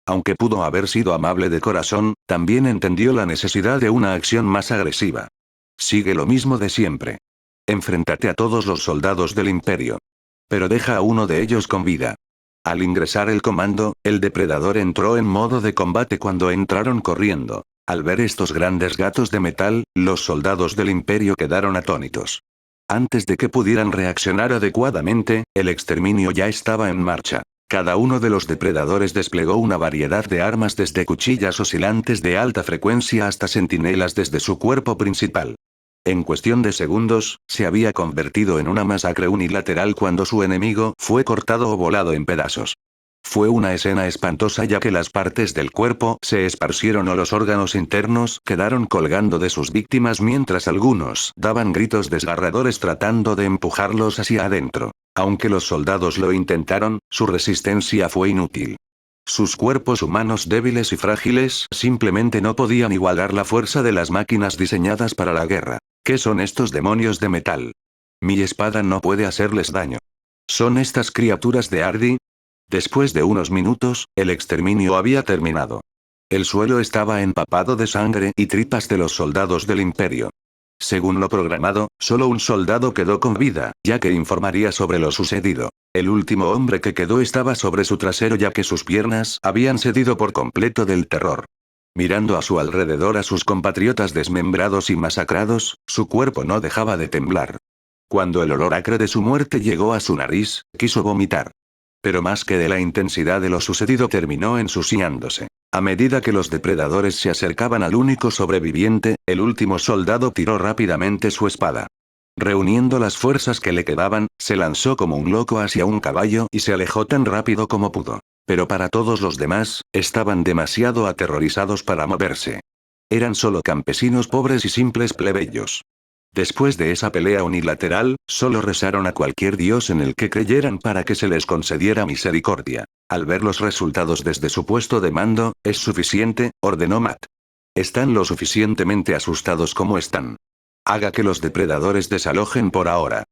Aunque pudo haber sido amable de corazón, también entendió la necesidad de una acción más agresiva. Sigue lo mismo de siempre. Enfréntate a todos los soldados del Imperio. Pero deja a uno de ellos con vida. Al ingresar el comando, el depredador entró en modo de combate cuando entraron corriendo. Al ver estos grandes gatos de metal, los soldados del Imperio quedaron atónitos. Antes de que pudieran reaccionar adecuadamente, el exterminio ya estaba en marcha. Cada uno de los depredadores desplegó una variedad de armas desde cuchillas oscilantes de alta frecuencia hasta centinelas desde su cuerpo principal. En cuestión de segundos, se había convertido en una masacre unilateral cuando su enemigo fue cortado o volado en pedazos. Fue una escena espantosa ya que las partes del cuerpo se esparcieron o los órganos internos quedaron colgando de sus víctimas mientras algunos daban gritos desgarradores tratando de empujarlos hacia adentro. Aunque los soldados lo intentaron, su resistencia fue inútil. Sus cuerpos humanos débiles y frágiles simplemente no podían igualar la fuerza de las máquinas diseñadas para la guerra. ¿Qué son estos demonios de metal? Mi espada no puede hacerles daño. ¿Son estas criaturas de Ardi? Después de unos minutos, el exterminio había terminado. El suelo estaba empapado de sangre y tripas de los soldados del Imperio. Según lo programado, solo un soldado quedó con vida, ya que informaría sobre lo sucedido. El último hombre que quedó estaba sobre su trasero ya que sus piernas habían cedido por completo del terror. Mirando a su alrededor a sus compatriotas desmembrados y masacrados, su cuerpo no dejaba de temblar. Cuando el olor acre de su muerte llegó a su nariz, quiso vomitar. Pero más que de la intensidad de lo sucedido terminó ensuciándose. A medida que los depredadores se acercaban al único sobreviviente, el último soldado tiró rápidamente su espada. Reuniendo las fuerzas que le quedaban, se lanzó como un loco hacia un caballo y se alejó tan rápido como pudo. Pero para todos los demás, estaban demasiado aterrorizados para moverse. Eran solo campesinos pobres y simples plebeyos. Después de esa pelea unilateral, solo rezaron a cualquier dios en el que creyeran para que se les concediera misericordia. Al ver los resultados desde su puesto de mando, es suficiente, ordenó Matt. Están lo suficientemente asustados como están. Haga que los depredadores desalojen por ahora.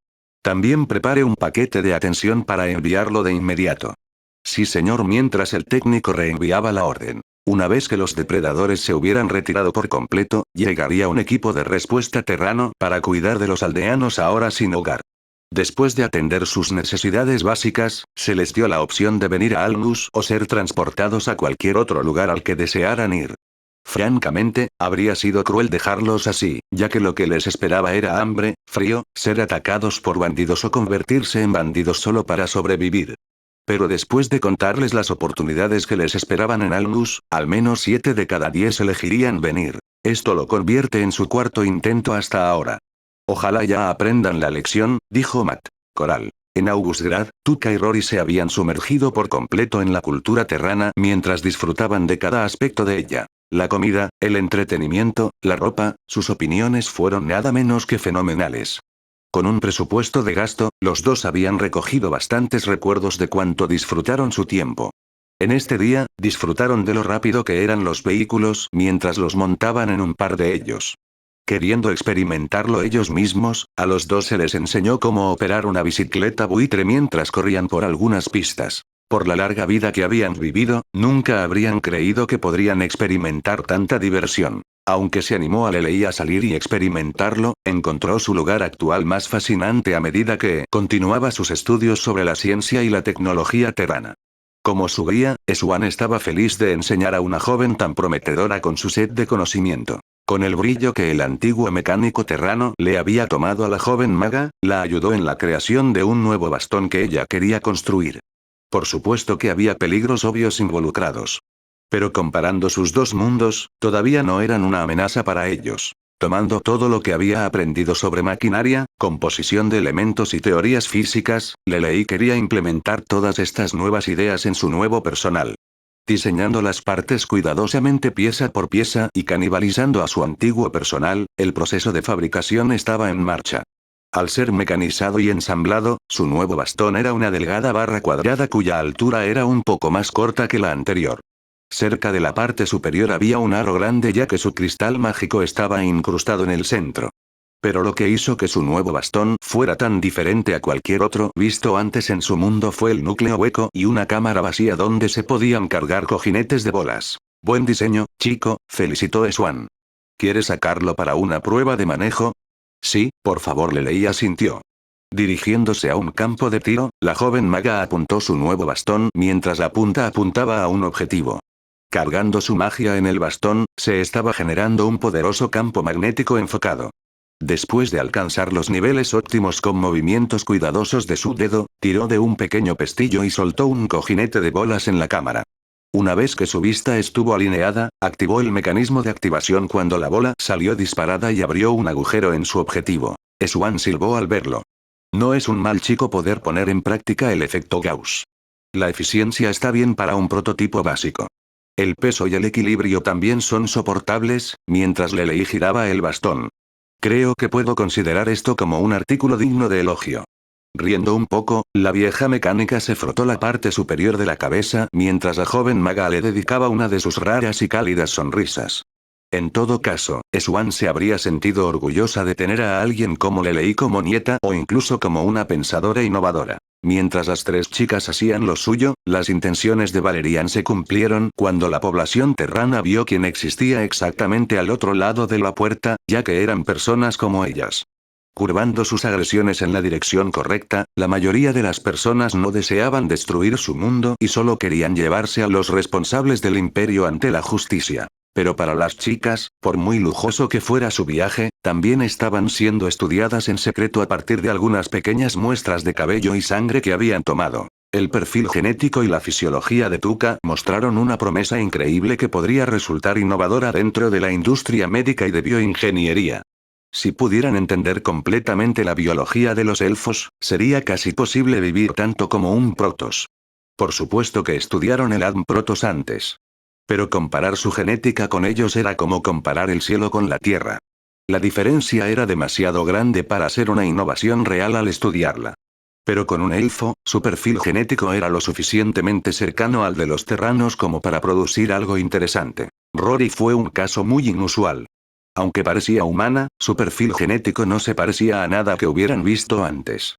También prepare un paquete de atención para enviarlo de inmediato. Sí, señor, mientras el técnico reenviaba la orden. Una vez que los depredadores se hubieran retirado por completo, llegaría un equipo de respuesta terrano para cuidar de los aldeanos ahora sin hogar. Después de atender sus necesidades básicas, se les dio la opción de venir a Almus o ser transportados a cualquier otro lugar al que desearan ir. Francamente, habría sido cruel dejarlos así, ya que lo que les esperaba era hambre, frío, ser atacados por bandidos o convertirse en bandidos solo para sobrevivir. Pero después de contarles las oportunidades que les esperaban en Almus, al menos 7 de cada 10 elegirían venir. Esto lo convierte en su cuarto intento hasta ahora. Ojalá ya aprendan la lección, dijo Matt. Coral. En Augustgrad, Tuca y Rory se habían sumergido por completo en la cultura terrana mientras disfrutaban de cada aspecto de ella. La comida, el entretenimiento, la ropa, sus opiniones fueron nada menos que fenomenales. Con un presupuesto de gasto, los dos habían recogido bastantes recuerdos de cuánto disfrutaron su tiempo. En este día, disfrutaron de lo rápido que eran los vehículos mientras los montaban en un par de ellos. Queriendo experimentarlo ellos mismos, a los dos se les enseñó cómo operar una bicicleta buitre mientras corrían por algunas pistas. Por la larga vida que habían vivido, nunca habrían creído que podrían experimentar tanta diversión. Aunque se animó a Lelei a salir y experimentarlo, encontró su lugar actual más fascinante a medida que continuaba sus estudios sobre la ciencia y la tecnología terrana. Como su guía, Swan estaba feliz de enseñar a una joven tan prometedora con su sed de conocimiento. Con el brillo que el antiguo mecánico terrano le había tomado a la joven maga, la ayudó en la creación de un nuevo bastón que ella quería construir. Por supuesto que había peligros obvios involucrados. Pero comparando sus dos mundos, todavía no eran una amenaza para ellos. Tomando todo lo que había aprendido sobre maquinaria, composición de elementos y teorías físicas, Lelei quería implementar todas estas nuevas ideas en su nuevo personal. Diseñando las partes cuidadosamente pieza por pieza y canibalizando a su antiguo personal, el proceso de fabricación estaba en marcha. Al ser mecanizado y ensamblado, su nuevo bastón era una delgada barra cuadrada cuya altura era un poco más corta que la anterior. Cerca de la parte superior había un aro grande ya que su cristal mágico estaba incrustado en el centro. Pero lo que hizo que su nuevo bastón fuera tan diferente a cualquier otro visto antes en su mundo fue el núcleo hueco y una cámara vacía donde se podían cargar cojinetes de bolas. Buen diseño, chico, felicitó Swan. ¿Quieres sacarlo para una prueba de manejo? Sí, por favor, Lelei asintió. Dirigiéndose a un campo de tiro, la joven maga apuntó su nuevo bastón mientras la punta apuntaba a un objetivo. Cargando su magia en el bastón, se estaba generando un poderoso campo magnético enfocado. Después de alcanzar los niveles óptimos con movimientos cuidadosos de su dedo, tiró de un pequeño pestillo y soltó un cojinete de bolas en la cámara. Una vez que su vista estuvo alineada, activó el mecanismo de activación cuando la bola salió disparada y abrió un agujero en su objetivo. Swan silbó al verlo. No es un mal chico poder poner en práctica el efecto Gauss. La eficiencia está bien para un prototipo básico. El peso y el equilibrio también son soportables, mientras Lelei giraba el bastón. Creo que puedo considerar esto como un artículo digno de elogio. Riendo un poco, la vieja mecánica se frotó la parte superior de la cabeza mientras la joven maga le dedicaba una de sus raras y cálidas sonrisas. En todo caso, Swan se habría sentido orgullosa de tener a alguien como Lelei como nieta o incluso como una pensadora innovadora. Mientras las tres chicas hacían lo suyo, las intenciones de Valerian se cumplieron cuando la población terrana vio quién existía exactamente al otro lado de la puerta, ya que eran personas como ellas. Curvando sus agresiones en la dirección correcta, la mayoría de las personas no deseaban destruir su mundo y solo querían llevarse a los responsables del imperio ante la justicia. Pero para las chicas, por muy lujoso que fuera su viaje, también estaban siendo estudiadas en secreto a partir de algunas pequeñas muestras de cabello y sangre que habían tomado. El perfil genético y la fisiología de Tuca mostraron una promesa increíble que podría resultar innovadora dentro de la industria médica y de bioingeniería. Si pudieran entender completamente la biología de los elfos, sería casi posible vivir tanto como un Protoss. Por supuesto que estudiaron el ADN Protoss antes. Pero comparar su genética con ellos era como comparar el cielo con la tierra. La diferencia era demasiado grande para ser una innovación real al estudiarla. Pero con un elfo, su perfil genético era lo suficientemente cercano al de los terranos como para producir algo interesante. Rory fue un caso muy inusual. Aunque parecía humana, su perfil genético no se parecía a nada que hubieran visto antes.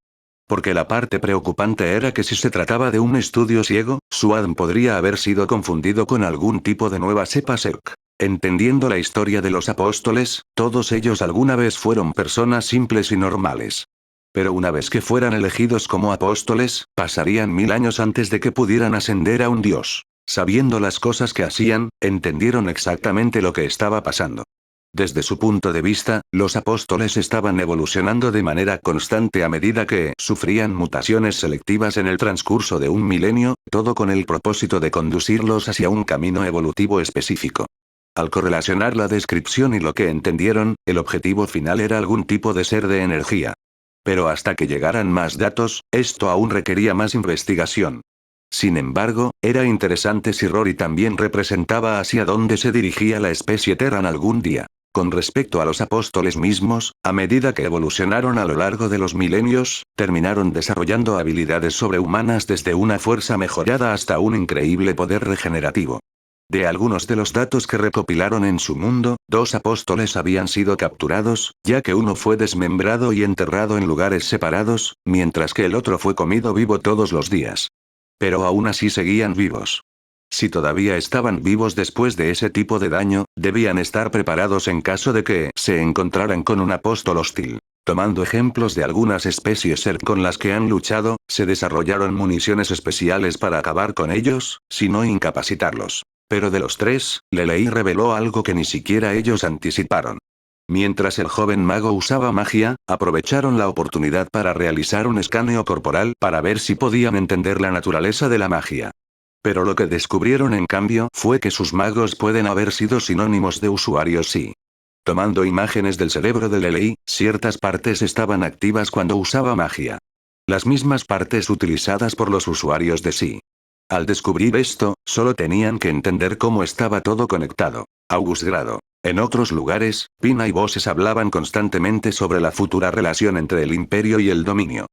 Porque la parte preocupante era que si se trataba de un estudio ciego, su ADN podría haber sido confundido con algún tipo de nueva cepa Zerg. Entendiendo la historia de los apóstoles, todos ellos alguna vez fueron personas simples y normales. Pero una vez que fueran elegidos como apóstoles, pasarían 1000 años antes de que pudieran ascender a un dios. Sabiendo las cosas que hacían, entendieron exactamente lo que estaba pasando. Desde su punto de vista, los apóstoles estaban evolucionando de manera constante a medida que sufrían mutaciones selectivas en el transcurso de un milenio, todo con el propósito de conducirlos hacia un camino evolutivo específico. Al correlacionar la descripción y lo que entendieron, el objetivo final era algún tipo de ser de energía. Pero hasta que llegaran más datos, esto aún requería más investigación. Sin embargo, era interesante si Rory también representaba hacia dónde se dirigía la especie Terran algún día. Con respecto a los apóstoles mismos, a medida que evolucionaron a lo largo de los milenios, terminaron desarrollando habilidades sobrehumanas desde una fuerza mejorada hasta un increíble poder regenerativo. De algunos de los datos que recopilaron en su mundo, 2 apóstoles habían sido capturados, ya que uno fue desmembrado y enterrado en lugares separados, mientras que el otro fue comido vivo todos los días. Pero aún así seguían vivos. Si todavía estaban vivos después de ese tipo de daño, debían estar preparados en caso de que se encontraran con un apóstol hostil. Tomando ejemplos de algunas especies Zerg con las que han luchado, se desarrollaron municiones especiales para acabar con ellos, si no incapacitarlos. Pero de los 3, Lelei reveló algo que ni siquiera ellos anticiparon. Mientras el joven mago usaba magia, aprovecharon la oportunidad para realizar un escaneo corporal para ver si podían entender la naturaleza de la magia. Pero lo que descubrieron en cambio fue que sus magos pueden haber sido sinónimos de usuarios sí. Tomando imágenes del cerebro de Lelei, ciertas partes estaban activas cuando usaba magia. Las mismas partes utilizadas por los usuarios de sí. Al descubrir esto, solo tenían que entender cómo estaba todo conectado. August Grado. En otros lugares, Pina y Bosses hablaban constantemente sobre la futura relación entre el imperio y el dominio.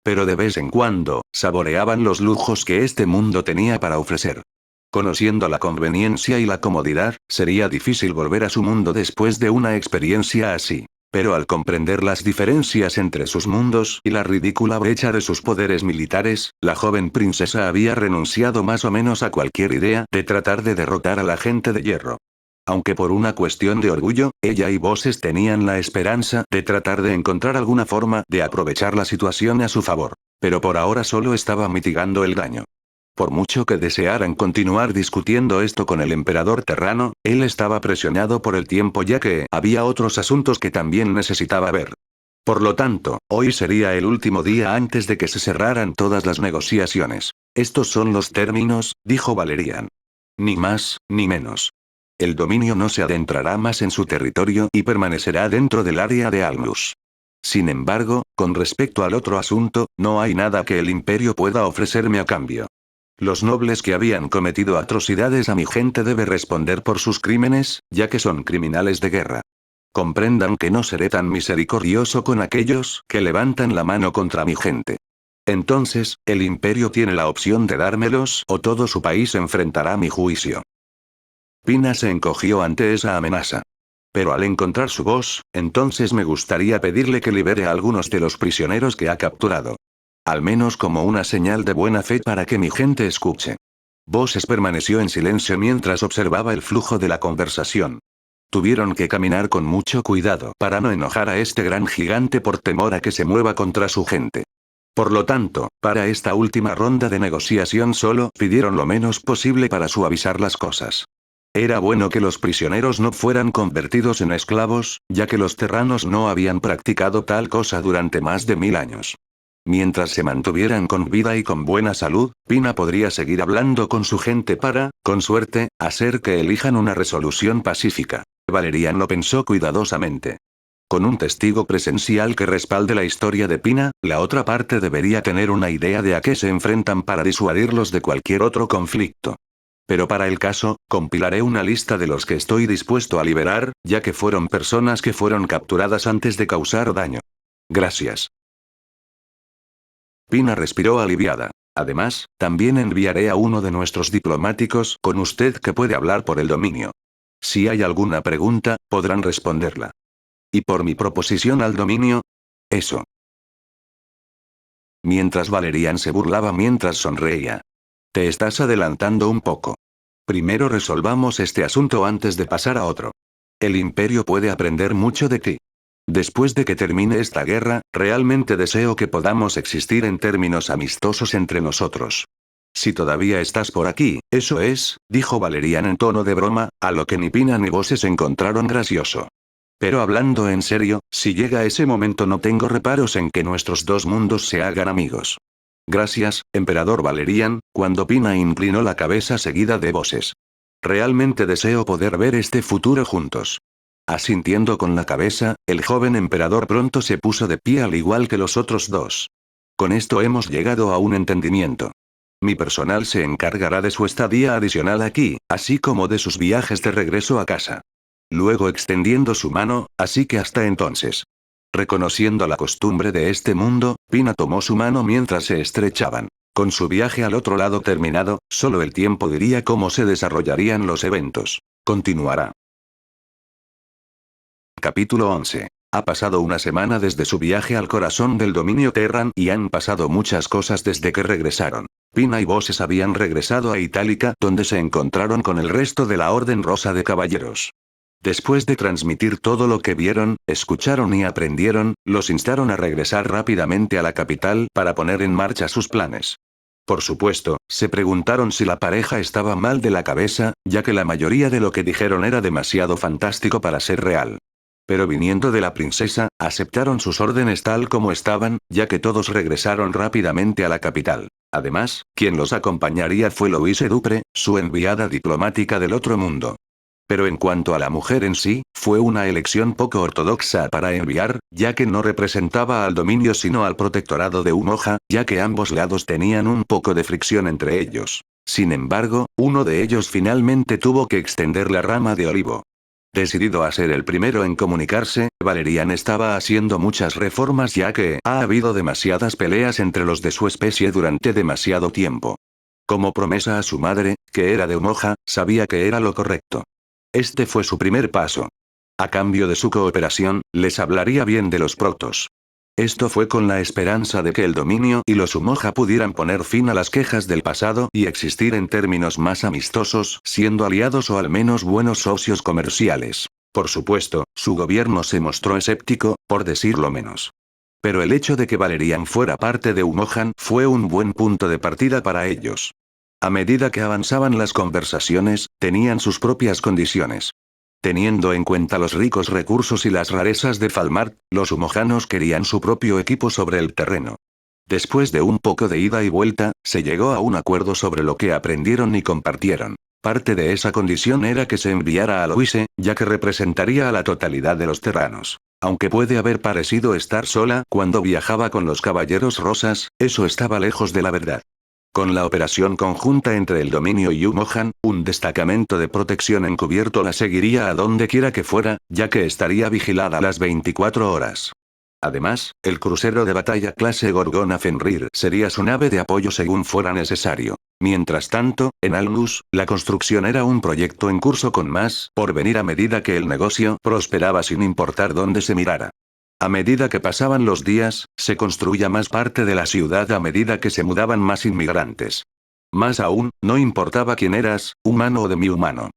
Pero de vez en cuando, saboreaban los lujos que este mundo tenía para ofrecer. Conociendo la conveniencia y la comodidad, sería difícil volver a su mundo después de una experiencia así. Pero al comprender las diferencias entre sus mundos y la ridícula brecha de sus poderes militares, la joven princesa había renunciado más o menos a cualquier idea de tratar de derrotar a la gente de hierro. Aunque por una cuestión de orgullo, ella y Bosses tenían la esperanza de tratar de encontrar alguna forma de aprovechar la situación a su favor. Pero por ahora solo estaba mitigando el daño. Por mucho que desearan continuar discutiendo esto con el emperador terrano, él estaba presionado por el tiempo ya que había otros asuntos que también necesitaba ver. Por lo tanto, hoy sería el último día antes de que se cerraran todas las negociaciones. Estos son los términos, dijo Valerian. Ni más, ni menos. El dominio no se adentrará más en su territorio y permanecerá dentro del área de Almus. Sin embargo, con respecto al otro asunto, no hay nada que el imperio pueda ofrecerme a cambio. Los nobles que habían cometido atrocidades a mi gente deben responder por sus crímenes, ya que son criminales de guerra. Comprendan que no seré tan misericordioso con aquellos que levantan la mano contra mi gente. Entonces, el imperio tiene la opción de dármelos o todo su país enfrentará mi juicio. Pina se encogió ante esa amenaza. Pero al encontrar su voz, entonces me gustaría pedirle que libere a algunos de los prisioneros que ha capturado. Al menos como una señal de buena fe para que mi gente escuche. Bosses permaneció en silencio mientras observaba el flujo de la conversación. Tuvieron que caminar con mucho cuidado para no enojar a este gran gigante por temor a que se mueva contra su gente. Por lo tanto, para esta última ronda de negociación solo pidieron lo menos posible para suavizar las cosas. Era bueno que los prisioneros no fueran convertidos en esclavos, ya que los terranos no habían practicado tal cosa durante más de 1000 años. Mientras se mantuvieran con vida y con buena salud, Pina podría seguir hablando con su gente para, con suerte, hacer que elijan una resolución pacífica. Valerian lo pensó cuidadosamente. Con un testigo presencial que respalde la historia de Pina, la otra parte debería tener una idea de a qué se enfrentan para disuadirlos de cualquier otro conflicto. Pero para el caso, compilaré una lista de los que estoy dispuesto a liberar, ya que fueron personas que fueron capturadas antes de causar daño. Gracias. Pina respiró aliviada. Además, también enviaré a uno de nuestros diplomáticos con usted que puede hablar por el dominio. Si hay alguna pregunta, podrán responderla. ¿Y por mi proposición al dominio? Eso. Mientras Valerian se burlaba mientras sonreía. Te estás adelantando un poco. Primero resolvamos este asunto antes de pasar a otro. El Imperio puede aprender mucho de ti. Después de que termine esta guerra, realmente deseo que podamos existir en términos amistosos entre nosotros. Si todavía estás por aquí, eso es, dijo Valerian en tono de broma, a lo que ni Pina ni Bose se encontraron gracioso. Pero hablando en serio, si llega ese momento no tengo reparos en que nuestros dos mundos se hagan amigos. Gracias, emperador Valerian, cuando Pina inclinó la cabeza seguida de voces. Realmente deseo poder ver este futuro juntos. Asintiendo con la cabeza, el joven emperador pronto se puso de pie al igual que los otros dos. Con esto hemos llegado a un entendimiento. Mi personal se encargará de su estadía adicional aquí, así como de sus viajes de regreso a casa. Luego extendiendo su mano, así que hasta entonces. Reconociendo la costumbre de este mundo, Pina tomó su mano mientras se estrechaban. Con su viaje al otro lado terminado, solo el tiempo diría cómo se desarrollarían los eventos. Continuará. Capítulo 11. Ha pasado una semana desde su viaje al corazón del dominio Terran y han pasado muchas cosas desde que regresaron. Pina y Bosses habían regresado a Itálica donde se encontraron con el resto de la Orden Rosa de Caballeros. Después de transmitir todo lo que vieron, escucharon y aprendieron, los instaron a regresar rápidamente a la capital para poner en marcha sus planes. Por supuesto, se preguntaron si la pareja estaba mal de la cabeza, ya que la mayoría de lo que dijeron era demasiado fantástico para ser real. Pero viniendo de la princesa, aceptaron sus órdenes tal como estaban, ya que todos regresaron rápidamente a la capital. Además, quien los acompañaría fue Louise Dupre, su enviada diplomática del otro mundo. Pero en cuanto a la mujer en sí, fue una elección poco ortodoxa para enviar, ya que no representaba al dominio sino al protectorado de Umoja, ya que ambos lados tenían un poco de fricción entre ellos. Sin embargo, uno de ellos finalmente tuvo que extender la rama de olivo. Decidido a ser el primero en comunicarse, Valerian estaba haciendo muchas reformas ya que ha habido demasiadas peleas entre los de su especie durante demasiado tiempo. Como promesa a su madre, que era de Umoja, sabía que era lo correcto. Este fue su primer paso. A cambio de su cooperación, les hablaría bien de los protos. Esto fue con la esperanza de que el dominio y los Umoja pudieran poner fin a las quejas del pasado y existir en términos más amistosos, siendo aliados o al menos buenos socios comerciales. Por supuesto, su gobierno se mostró escéptico, por decirlo menos. Pero el hecho de que Valerian fuera parte de Umojan fue un buen punto de partida para ellos. A medida que avanzaban las conversaciones, tenían sus propias condiciones. Teniendo en cuenta los ricos recursos y las rarezas de Falmart, los umojanos querían su propio equipo sobre el terreno. Después de un poco de ida y vuelta, se llegó a un acuerdo sobre lo que aprendieron y compartieron. Parte de esa condición era que se enviara a Louise, ya que representaría a la totalidad de los terranos. Aunque puede haber parecido estar sola cuando viajaba con los caballeros rosas, eso estaba lejos de la verdad. Con la operación conjunta entre el dominio y Umojan, un destacamento de protección encubierto la seguiría a donde quiera que fuera, ya que estaría vigilada las 24 horas. Además, el crucero de batalla clase Gorgona Fenrir sería su nave de apoyo según fuera necesario. Mientras tanto, en Alnus, la construcción era un proyecto en curso con más por venir a medida que el negocio prosperaba sin importar dónde se mirara. A medida que pasaban los días, se construía más parte de la ciudad a medida que se mudaban más inmigrantes. Más aún, no importaba quién eras, humano o demi-humano.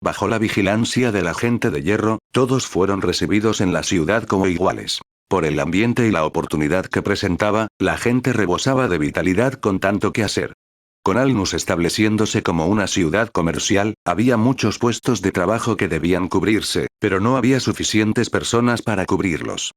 Bajo la vigilancia de la gente de hierro, todos fueron recibidos en la ciudad como iguales. Por el ambiente y la oportunidad que presentaba, la gente rebosaba de vitalidad con tanto que hacer. Con Alnus estableciéndose como una ciudad comercial, había muchos puestos de trabajo que debían cubrirse, pero no había suficientes personas para cubrirlos.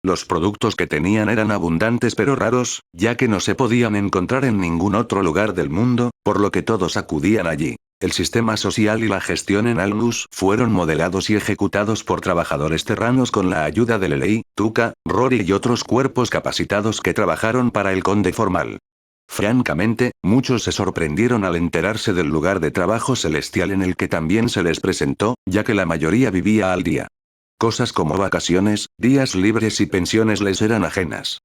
Los productos que tenían eran abundantes pero raros, ya que no se podían encontrar en ningún otro lugar del mundo, por lo que todos acudían allí. El sistema social y la gestión en Alnus fueron modelados y ejecutados por trabajadores terranos con la ayuda de Lelei, Tuca, Rory y otros cuerpos capacitados que trabajaron para el conde formal. Francamente, muchos se sorprendieron al enterarse del lugar de trabajo celestial en el que también se les presentó, ya que la mayoría vivía al día. Cosas como vacaciones, días libres y pensiones les eran ajenas.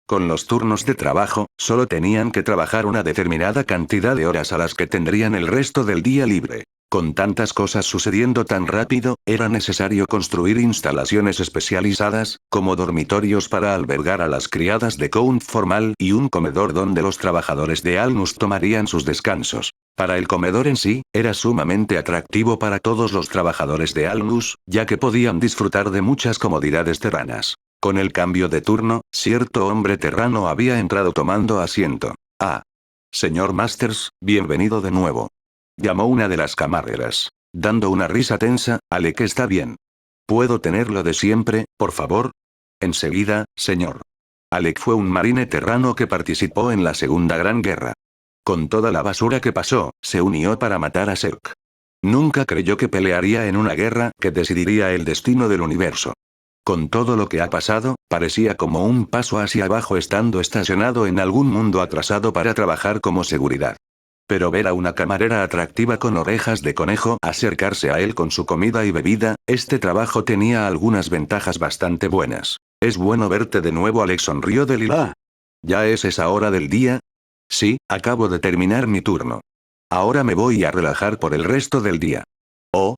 Con los turnos de trabajo, solo tenían que trabajar una determinada cantidad de horas a las que tendrían el resto del día libre. Con tantas cosas sucediendo tan rápido, era necesario construir instalaciones especializadas, como dormitorios para albergar a las criadas de Count formal y un comedor donde los trabajadores de Alnus tomarían sus descansos. Para el comedor en sí, era sumamente atractivo para todos los trabajadores de Alnus, ya que podían disfrutar de muchas comodidades terranas. Con el cambio de turno, cierto hombre terrano había entrado tomando asiento. Ah. Señor Masters, bienvenido de nuevo. Llamó una de las camareras. Dando una risa tensa, Alec está bien. ¿Puedo tener lo de siempre, por favor? Enseguida, señor. Alec fue un marine terrano que participó en la Segunda Gran Guerra. Con toda la basura que pasó, se unió para matar a Zerg. Nunca creyó que pelearía en una guerra que decidiría el destino del universo. Con todo lo que ha pasado, parecía como un paso hacia abajo estando estacionado en algún mundo atrasado para trabajar como seguridad. Pero ver a una camarera atractiva con orejas de conejo acercarse a él con su comida y bebida, este trabajo tenía algunas ventajas bastante buenas. Es bueno verte de nuevo, Alex sonrió de lila. ¿Ya es esa hora del día? Sí, acabo de terminar mi turno. Ahora me voy a relajar por el resto del día. Oh.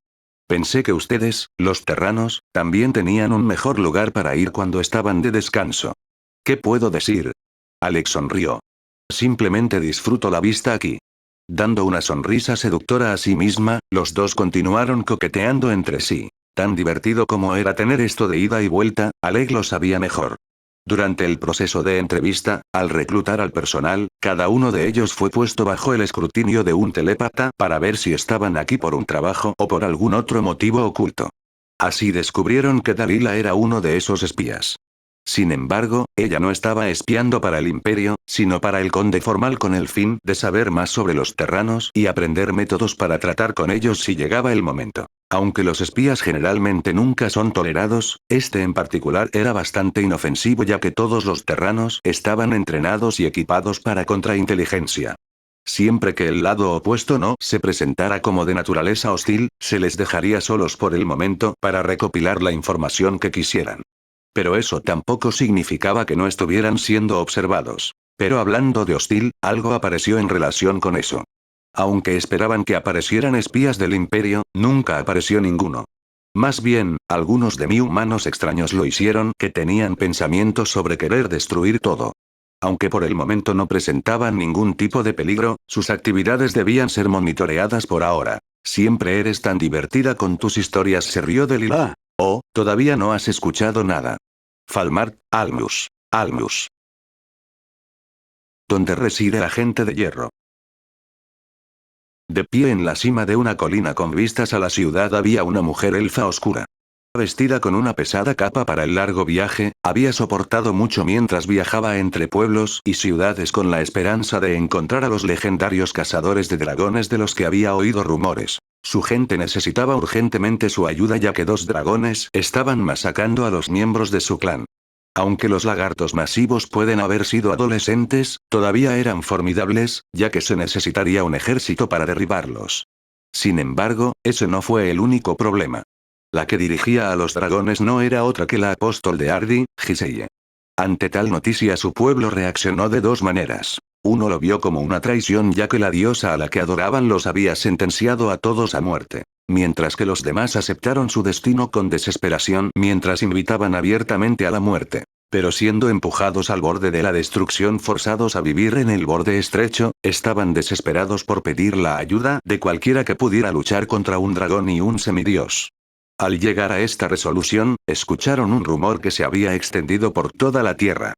Pensé que ustedes, los terranos, también tenían un mejor lugar para ir cuando estaban de descanso. ¿Qué puedo decir? Alex sonrió. Simplemente disfruto la vista aquí. Dando una sonrisa seductora a sí misma, los dos continuaron coqueteando entre sí. Tan divertido como era tener esto de ida y vuelta, Alec lo sabía mejor. Durante el proceso de entrevista, al reclutar al personal, cada uno de ellos fue puesto bajo el escrutinio de un telépata para ver si estaban aquí por un trabajo o por algún otro motivo oculto. Así descubrieron que Dalila era uno de esos espías. Sin embargo, ella no estaba espiando para el imperio, sino para el conde formal con el fin de saber más sobre los terranos y aprender métodos para tratar con ellos si llegaba el momento. Aunque los espías generalmente nunca son tolerados, este en particular era bastante inofensivo ya que todos los terranos estaban entrenados y equipados para contrainteligencia. Siempre que el lado opuesto no se presentara como de naturaleza hostil, se les dejaría solos por el momento para recopilar la información que quisieran. Pero eso tampoco significaba que no estuvieran siendo observados. Pero hablando de hostil, algo apareció en relación con eso. Aunque esperaban que aparecieran espías del imperio, nunca apareció ninguno. Más bien, algunos demi-humanos extraños lo hicieron que tenían pensamientos sobre querer destruir todo. Aunque por el momento no presentaban ningún tipo de peligro, sus actividades debían ser monitoreadas por ahora. Siempre eres tan divertida con tus historias, se rió de Lila. Oh, todavía no has escuchado nada. Falmart, Almus. Almus. Donde reside la gente de hierro. De pie en la cima de una colina con vistas a la ciudad había una mujer elfa oscura. Vestida con una pesada capa para el largo viaje, había soportado mucho mientras viajaba entre pueblos y ciudades con la esperanza de encontrar a los legendarios cazadores de dragones de los que había oído rumores. Su gente necesitaba urgentemente su ayuda ya que 2 dragones estaban masacrando a los miembros de su clan. Aunque los lagartos masivos pueden haber sido adolescentes, todavía eran formidables, ya que se necesitaría un ejército para derribarlos. Sin embargo, ese no fue el único problema. La que dirigía a los dragones no era otra que la apóstol de Ardi, Giselle. Ante tal noticia su pueblo reaccionó de 2 maneras. Uno lo vio como una traición ya que la diosa a la que adoraban los había sentenciado a todos a muerte. Mientras que los demás aceptaron su destino con desesperación mientras invitaban abiertamente a la muerte. Pero siendo empujados al borde de la destrucción, forzados a vivir en el borde estrecho, estaban desesperados por pedir la ayuda de cualquiera que pudiera luchar contra un dragón y un semidios. Al llegar a esta resolución, escucharon un rumor que se había extendido por toda la tierra.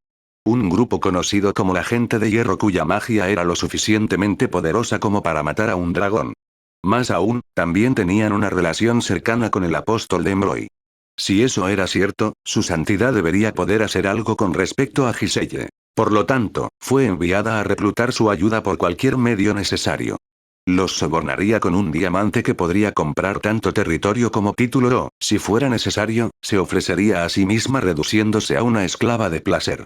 Un grupo conocido como la gente de hierro cuya magia era lo suficientemente poderosa como para matar a un dragón. Más aún, también tenían una relación cercana con el apóstol de Embroy. Si eso era cierto, su santidad debería poder hacer algo con respecto a Giselle. Por lo tanto, fue enviada a reclutar su ayuda por cualquier medio necesario. Los sobornaría con un diamante que podría comprar tanto territorio como título o, si fuera necesario, se ofrecería a sí misma reduciéndose a una esclava de placer.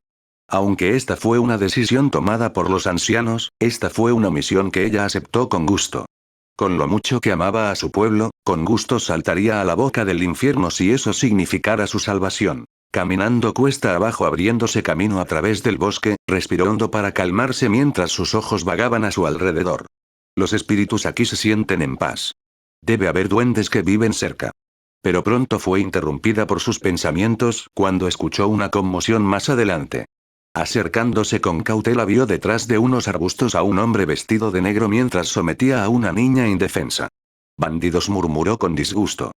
Aunque esta fue una decisión tomada por los ancianos, esta fue una misión que ella aceptó con gusto. Con lo mucho que amaba a su pueblo, con gusto saltaría a la boca del infierno si eso significara su salvación. Caminando cuesta abajo abriéndose camino a través del bosque, respiró hondo para calmarse mientras sus ojos vagaban a su alrededor. Los espíritus aquí se sienten en paz. Debe haber duendes que viven cerca. Pero pronto fue interrumpida por sus pensamientos cuando escuchó una conmoción más adelante. Acercándose con cautela vio detrás de unos arbustos a un hombre vestido de negro mientras sometía a una niña indefensa. Bandidos, murmuró con disgusto.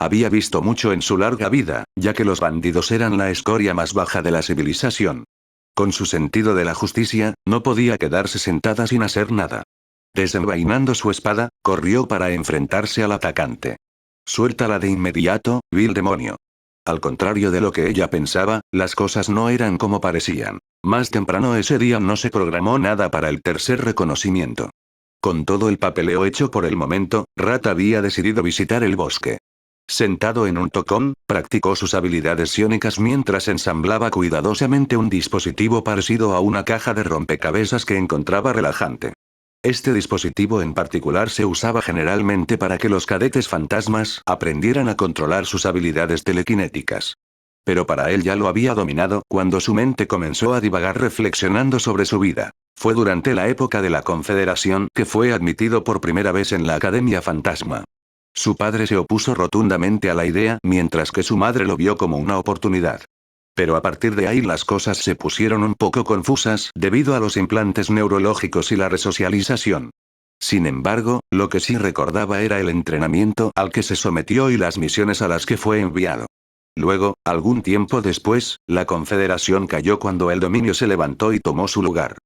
Había visto mucho en su larga vida, ya que los bandidos eran la escoria más baja de la civilización. Con su sentido de la justicia, no podía quedarse sentada sin hacer nada. Desenvainando su espada, corrió para enfrentarse al atacante. Suéltala de inmediato, vil demonio. Al contrario de lo que ella pensaba, las cosas no eran como parecían. Más temprano ese día no se programó nada para el tercer reconocimiento. Con todo el papeleo hecho por el momento, Rat había decidido visitar el bosque. Sentado en un tocón, practicó sus habilidades psiónicas mientras ensamblaba cuidadosamente un dispositivo parecido a una caja de rompecabezas que encontraba relajante. Este dispositivo en particular se usaba generalmente para que los cadetes fantasmas aprendieran a controlar sus habilidades telequinéticas. Pero para él ya lo había dominado cuando su mente comenzó a divagar reflexionando sobre su vida. Fue durante la época de la Confederación que fue admitido por primera vez en la Academia Fantasma. Su padre se opuso rotundamente a la idea mientras que su madre lo vio como una oportunidad. Pero a partir de ahí las cosas se pusieron un poco confusas debido a los implantes neurológicos y la resocialización. Sin embargo, lo que sí recordaba era el entrenamiento al que se sometió y las misiones a las que fue enviado. Luego, algún tiempo después, la Confederación cayó cuando el dominio se levantó y tomó su lugar.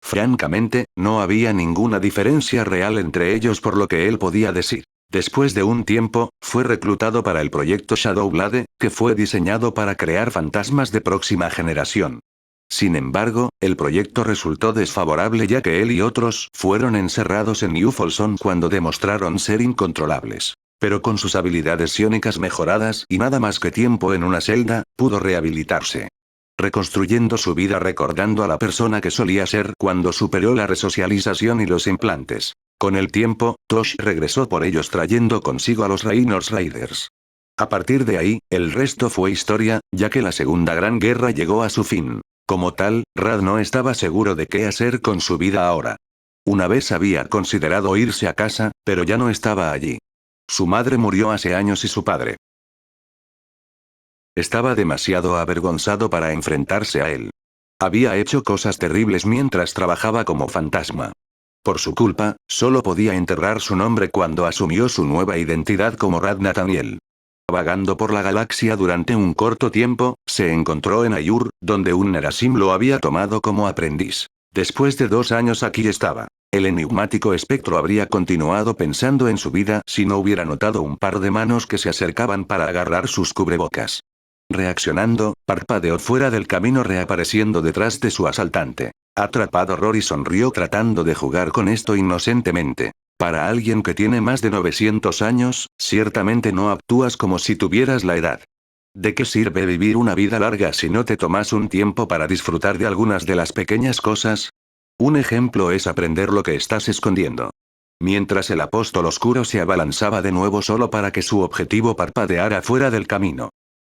Francamente, no había ninguna diferencia real entre ellos por lo que él podía decir. Después de un tiempo, fue reclutado para el proyecto Shadowblade, que fue diseñado para crear fantasmas de próxima generación. Sin embargo, el proyecto resultó desfavorable ya que él y otros fueron encerrados en New Folsom cuando demostraron ser incontrolables. Pero con sus habilidades psiónicas mejoradas y nada más que tiempo en una celda, pudo rehabilitarse. Reconstruyendo su vida recordando a la persona que solía ser cuando superó la resocialización y los implantes. Con el tiempo, Tosh regresó por ellos trayendo consigo a los Reynolds Raiders. A partir de ahí, el resto fue historia, ya que la Segunda Gran Guerra llegó a su fin. Como tal, Rad no estaba seguro de qué hacer con su vida ahora. Una vez había considerado irse a casa, pero ya no estaba allí. Su madre murió hace años y su padre. Estaba demasiado avergonzado para enfrentarse a él. Había hecho cosas terribles mientras trabajaba como fantasma. Por su culpa, solo podía enterrar su nombre cuando asumió su nueva identidad como Rad Nathaniel. Vagando por la galaxia durante un corto tiempo, se encontró en Ayur, donde un Nerasim lo había tomado como aprendiz. Después de 2 años aquí estaba. El enigmático espectro habría continuado pensando en su vida si no hubiera notado un par de manos que se acercaban para agarrar sus cubrebocas. Reaccionando, parpadeó fuera del camino reapareciendo detrás de su asaltante. Atrapado, Rory sonrió tratando de jugar con esto inocentemente. Para alguien que tiene más de 900 años, ciertamente no actúas como si tuvieras la edad. ¿De qué sirve vivir una vida larga si no te tomas un tiempo para disfrutar de algunas de las pequeñas cosas? Un ejemplo es aprender lo que estás escondiendo. Mientras el apóstol oscuro se abalanzaba de nuevo solo para que su objetivo parpadeara fuera del camino.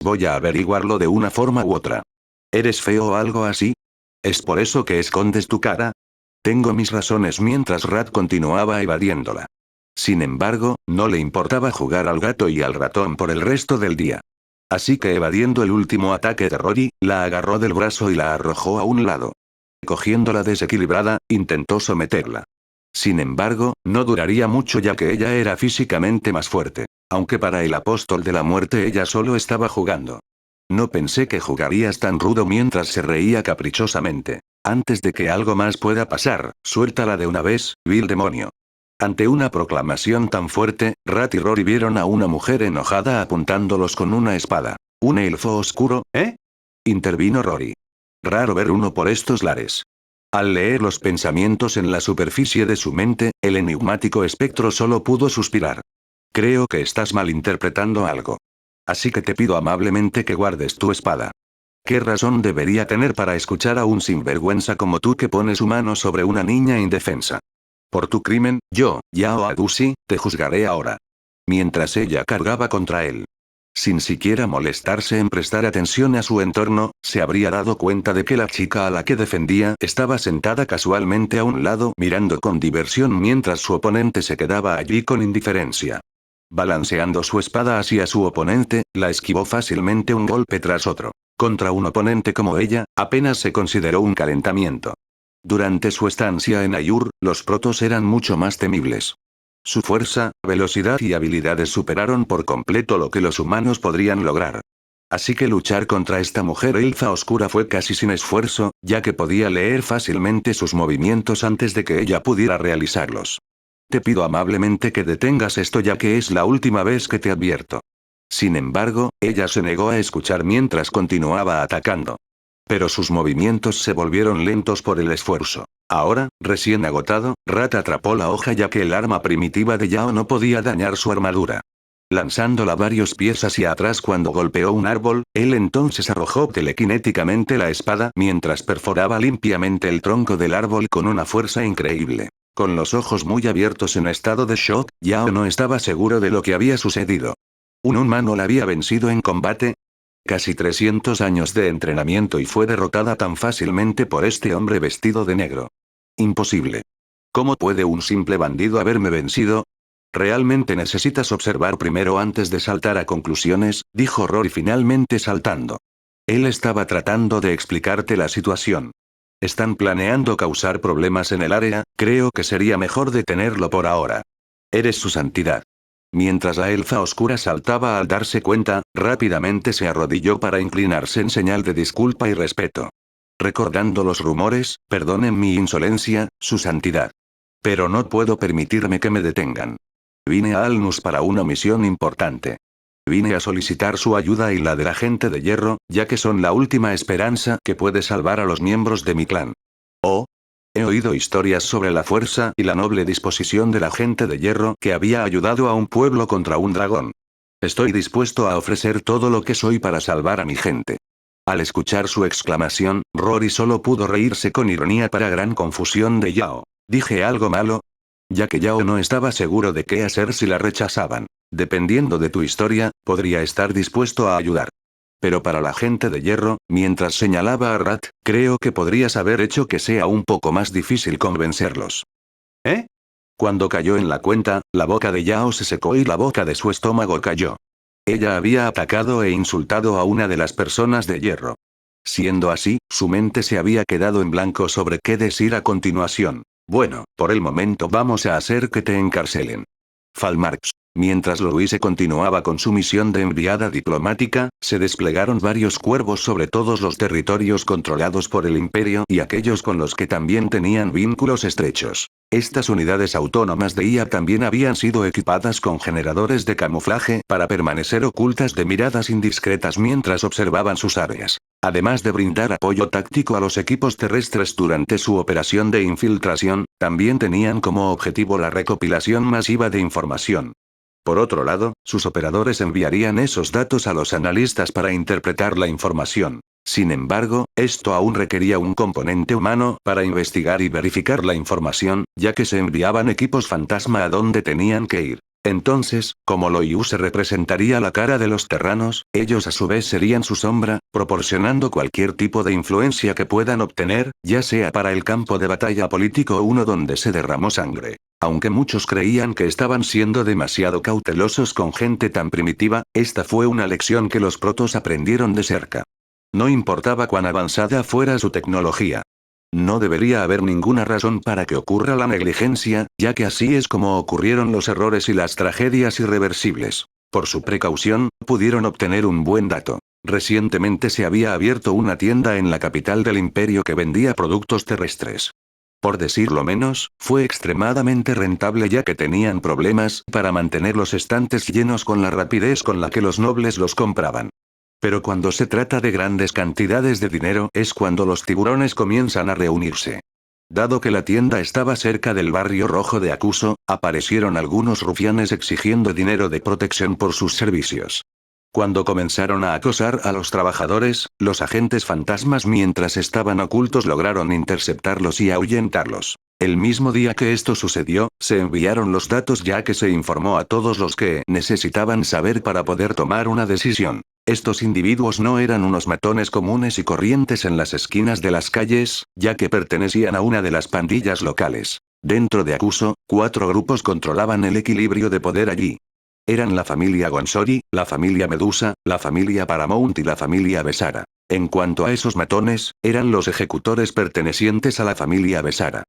Voy a averiguarlo de una forma u otra. ¿Eres feo o algo así? ¿Es por eso que escondes tu cara? Tengo mis razones mientras Rad continuaba evadiéndola. Sin embargo, no le importaba jugar al gato y al ratón por el resto del día. Así que evadiendo el último ataque de Rory, la agarró del brazo y la arrojó a un lado. Cogiéndola desequilibrada, intentó someterla. Sin embargo, no duraría mucho ya que ella era físicamente más fuerte. Aunque para el apóstol de la muerte ella solo estaba jugando. No pensé que jugarías tan rudo mientras se reía caprichosamente. Antes de que algo más pueda pasar, suéltala de una vez, vil demonio. Ante una proclamación tan fuerte, Rat y Rory vieron a una mujer enojada apuntándolos con una espada. ¿Un elfo oscuro, eh? Intervino Rory. Raro ver uno por estos lares. Al leer los pensamientos en la superficie de su mente, el enigmático espectro solo pudo suspirar. Creo que estás malinterpretando algo. Así que te pido amablemente que guardes tu espada. ¿Qué razón debería tener para escuchar a un sinvergüenza como tú que pone su mano sobre una niña indefensa? Por tu crimen, yo, Yao Adusi, te juzgaré ahora. Mientras ella cargaba contra él. Sin siquiera molestarse en prestar atención a su entorno, se habría dado cuenta de que la chica a la que defendía estaba sentada casualmente a un lado mirando con diversión mientras su oponente se quedaba allí con indiferencia. Balanceando su espada hacia su oponente, la esquivó fácilmente un golpe tras otro. Contra un oponente como ella, apenas se consideró un calentamiento. Durante su estancia en Ayur, los protos eran mucho más temibles. Su fuerza, velocidad y habilidades superaron por completo lo que los humanos podrían lograr. Así que luchar contra esta mujer elfa oscura fue casi sin esfuerzo, ya que podía leer fácilmente sus movimientos antes de que ella pudiera realizarlos. Te pido amablemente que detengas esto ya que es la última vez que te advierto. Sin embargo, ella se negó a escuchar mientras continuaba atacando. Pero sus movimientos se volvieron lentos por el esfuerzo. Ahora, recién agotado, Rat atrapó la hoja ya que el arma primitiva de Yao no podía dañar su armadura. Lanzándola varios pies hacia atrás cuando golpeó un árbol, él entonces arrojó telequinéticamente la espada mientras perforaba limpiamente el tronco del árbol con una fuerza increíble. Con los ojos muy abiertos en estado de shock, Yao no estaba seguro de lo que había sucedido. ¿Un humano la había vencido en combate? Casi 300 años de entrenamiento y fue derrotada tan fácilmente por este hombre vestido de negro. Imposible. ¿Cómo puede un simple bandido haberme vencido? Realmente necesitas observar primero antes de saltar a conclusiones, dijo Rory finalmente saltando. Él estaba tratando de explicarte la situación. Están planeando causar problemas en el área, creo que sería mejor detenerlo por ahora. Eres su santidad. Mientras la elfa oscura saltaba al darse cuenta, rápidamente se arrodilló para inclinarse en señal de disculpa y respeto. Recordando los rumores, perdonen mi insolencia, su santidad. Pero no puedo permitirme que me detengan. Vine a Alnus para una misión importante. Vine a solicitar su ayuda y la de la gente de hierro, ya que son la última esperanza que puede salvar a los miembros de mi clan. Oh. He oído historias sobre la fuerza y la noble disposición de la gente de hierro que había ayudado a un pueblo contra un dragón. Estoy dispuesto a ofrecer todo lo que soy para salvar a mi gente. Al escuchar su exclamación, Rory solo pudo reírse con ironía para gran confusión de Yao. ¿Dije algo malo? Ya que Yao no estaba seguro de qué hacer si la rechazaban. Dependiendo de tu historia, podría estar dispuesto a ayudar. Pero para la gente de hierro, mientras señalaba a Rat, creo que podrías haber hecho que sea un poco más difícil convencerlos. ¿Eh? Cuando cayó en la cuenta, la boca de Yao se secó y la boca de su estómago cayó. Ella había atacado e insultado a una de las personas de hierro. Siendo así, su mente se había quedado en blanco sobre qué decir a continuación. Bueno, por el momento vamos a hacer que te encarcelen. Falmarx. Mientras Louise continuaba con su misión de enviada diplomática, se desplegaron varios cuervos sobre todos los territorios controlados por el imperio y aquellos con los que también tenían vínculos estrechos. Estas unidades autónomas de IA también habían sido equipadas con generadores de camuflaje para permanecer ocultas de miradas indiscretas mientras observaban sus áreas. Además de brindar apoyo táctico a los equipos terrestres durante su operación de infiltración, también tenían como objetivo la recopilación masiva de información. Por otro lado, sus operadores enviarían esos datos a los analistas para interpretar la información. Sin embargo, esto aún requería un componente humano para investigar y verificar la información, ya que se enviaban equipos fantasma a donde tenían que ir. Entonces, como Loiuse representaría la cara de los terranos, ellos a su vez serían su sombra, proporcionando cualquier tipo de influencia que puedan obtener, ya sea para el campo de batalla político o uno donde se derramó sangre. Aunque muchos creían que estaban siendo demasiado cautelosos con gente tan primitiva, esta fue una lección que los protos aprendieron de cerca. No importaba cuán avanzada fuera su tecnología. No debería haber ninguna razón para que ocurra la negligencia, ya que así es como ocurrieron los errores y las tragedias irreversibles. Por su precaución, pudieron obtener un buen dato. Recientemente se había abierto una tienda en la capital del imperio que vendía productos terrestres. Por decirlo menos, fue extremadamente rentable ya que tenían problemas para mantener los estantes llenos con la rapidez con la que los nobles los compraban. Pero cuando se trata de grandes cantidades de dinero es cuando los tiburones comienzan a reunirse. Dado que la tienda estaba cerca del barrio rojo de Akuso, aparecieron algunos rufianes exigiendo dinero de protección por sus servicios. Cuando comenzaron a acosar a los trabajadores, los agentes fantasmas mientras estaban ocultos lograron interceptarlos y ahuyentarlos. El mismo día que esto sucedió, se enviaron los datos ya que se informó a todos los que necesitaban saber para poder tomar una decisión. Estos individuos no eran unos matones comunes y corrientes en las esquinas de las calles, ya que pertenecían a una de las pandillas locales. Dentro de Akuso, 4 grupos controlaban el equilibrio de poder allí. Eran la familia Gonsori, la familia Medusa, la familia Paramount y la familia Besara. En cuanto a esos matones, eran los ejecutores pertenecientes a la familia Besara.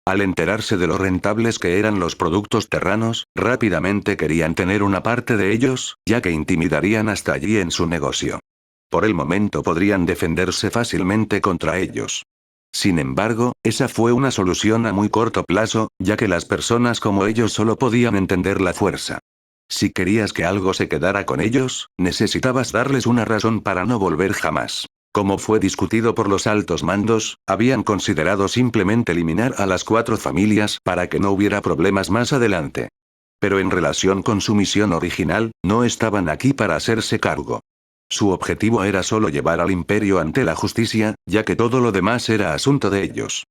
Al enterarse de lo rentables que eran los productos terranos, rápidamente querían tener una parte de ellos, ya que intimidarían hasta allí en su negocio. Por el momento podrían defenderse fácilmente contra ellos. Sin embargo, esa fue una solución a muy corto plazo, ya que las personas como ellos solo podían entender la fuerza. Si querías que algo se quedara con ellos, necesitabas darles una razón para no volver jamás. Como fue discutido por los altos mandos, habían considerado simplemente eliminar a las 4 familias para que no hubiera problemas más adelante. Pero en relación con su misión original, no estaban aquí para hacerse cargo. Su objetivo era solo llevar al imperio ante la justicia, ya que todo lo demás era asunto de ellos.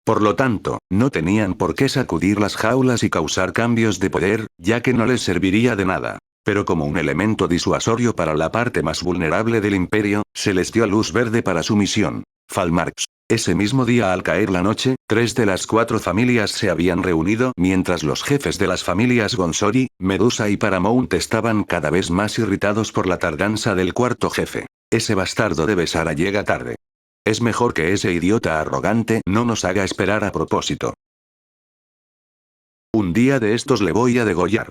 Por lo tanto, no tenían por qué sacudir las jaulas y causar cambios de poder, ya que no les serviría de nada. Pero como un elemento disuasorio para la parte más vulnerable del imperio, se les dio luz verde para su misión. Falmarx. Ese mismo día al caer la noche, 3 de las 4 familias se habían reunido mientras los jefes de las familias Gonsori, Medusa y Paramount estaban cada vez más irritados por la tardanza del 4º jefe. Ese bastardo de Besara llega tarde. Es mejor que ese idiota arrogante no nos haga esperar a propósito. Un día de estos le voy a degollar.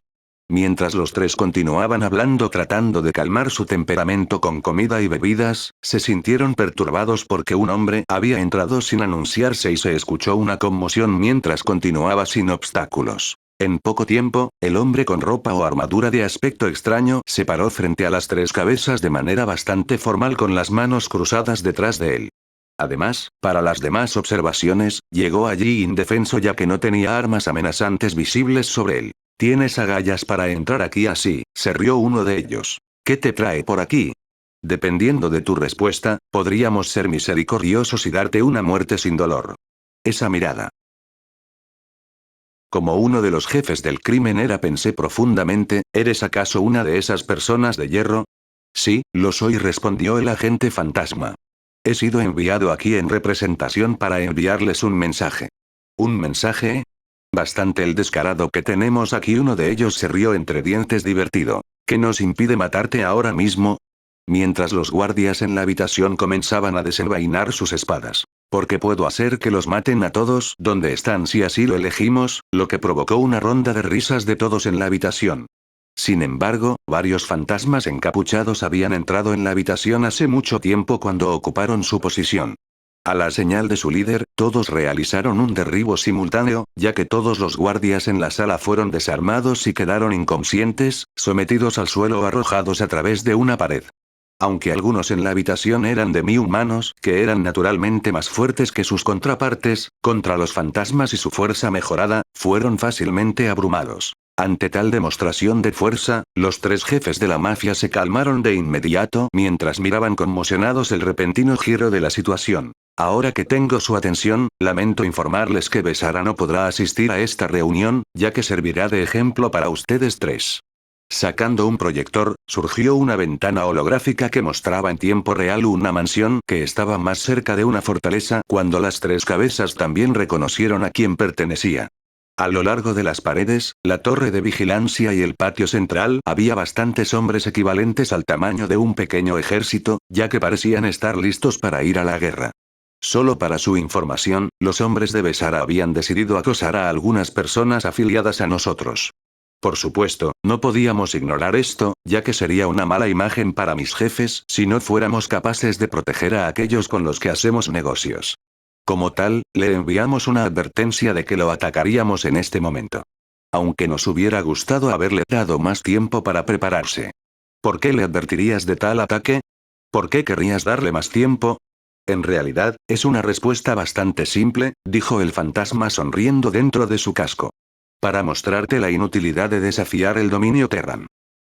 Mientras los 3 continuaban hablando tratando de calmar su temperamento con comida y bebidas, se sintieron perturbados porque un hombre había entrado sin anunciarse y se escuchó una conmoción mientras continuaba sin obstáculos. En poco tiempo, el hombre con ropa o armadura de aspecto extraño se paró frente a las 3 cabezas de manera bastante formal con las manos cruzadas detrás de él. Además, para las demás observaciones, llegó allí indefenso ya que no tenía armas amenazantes visibles sobre él. «¿Tienes agallas para entrar aquí así?», se rió uno de ellos. «¿Qué te trae por aquí?». «Dependiendo de tu respuesta, podríamos ser misericordiosos y darte una muerte sin dolor». Esa mirada. Como uno de los jefes del crimen pensé profundamente, ¿eres acaso una de esas personas de hierro? Sí, lo soy, respondió el agente fantasma. He sido enviado aquí en representación para enviarles un mensaje. ¿Un mensaje? Bastante el descarado que tenemos aquí. Uno de ellos se rió entre dientes divertido. ¿Qué nos impide matarte ahora mismo? Mientras los guardias en la habitación comenzaban a desenvainar sus espadas. Porque puedo hacer que los maten a todos donde están si así lo elegimos, lo que provocó una ronda de risas de todos en la habitación. Sin embargo, varios fantasmas encapuchados habían entrado en la habitación hace mucho tiempo cuando ocuparon su posición. A la señal de su líder, todos realizaron un derribo simultáneo, ya que todos los guardias en la sala fueron desarmados y quedaron inconscientes, sometidos al suelo o arrojados a través de una pared. Aunque algunos en la habitación eran demi-humanos, que eran naturalmente más fuertes que sus contrapartes, contra los fantasmas y su fuerza mejorada, fueron fácilmente abrumados. Ante tal demostración de fuerza, los 3 jefes de la mafia se calmaron de inmediato mientras miraban conmocionados el repentino giro de la situación. Ahora que tengo su atención, lamento informarles que Besara no podrá asistir a esta reunión, ya que servirá de ejemplo para ustedes 3. Sacando un proyector, surgió una ventana holográfica que mostraba en tiempo real una mansión que estaba más cerca de una fortaleza cuando las 3 cabezas también reconocieron a quién pertenecía. A lo largo de las paredes, la torre de vigilancia y el patio central había bastantes hombres equivalentes al tamaño de un pequeño ejército, ya que parecían estar listos para ir a la guerra. Solo para su información, los hombres de Besara habían decidido acosar a algunas personas afiliadas a nosotros. Por supuesto, no podíamos ignorar esto, ya que sería una mala imagen para mis jefes si no fuéramos capaces de proteger a aquellos con los que hacemos negocios. Como tal, le enviamos una advertencia de que lo atacaríamos en este momento. Aunque nos hubiera gustado haberle dado más tiempo para prepararse. ¿Por qué le advertirías de tal ataque? ¿Por qué querrías darle más tiempo? En realidad, es una respuesta bastante simple, dijo el fantasma sonriendo dentro de su casco. Para mostrarte la inutilidad de desafiar el dominio Terran.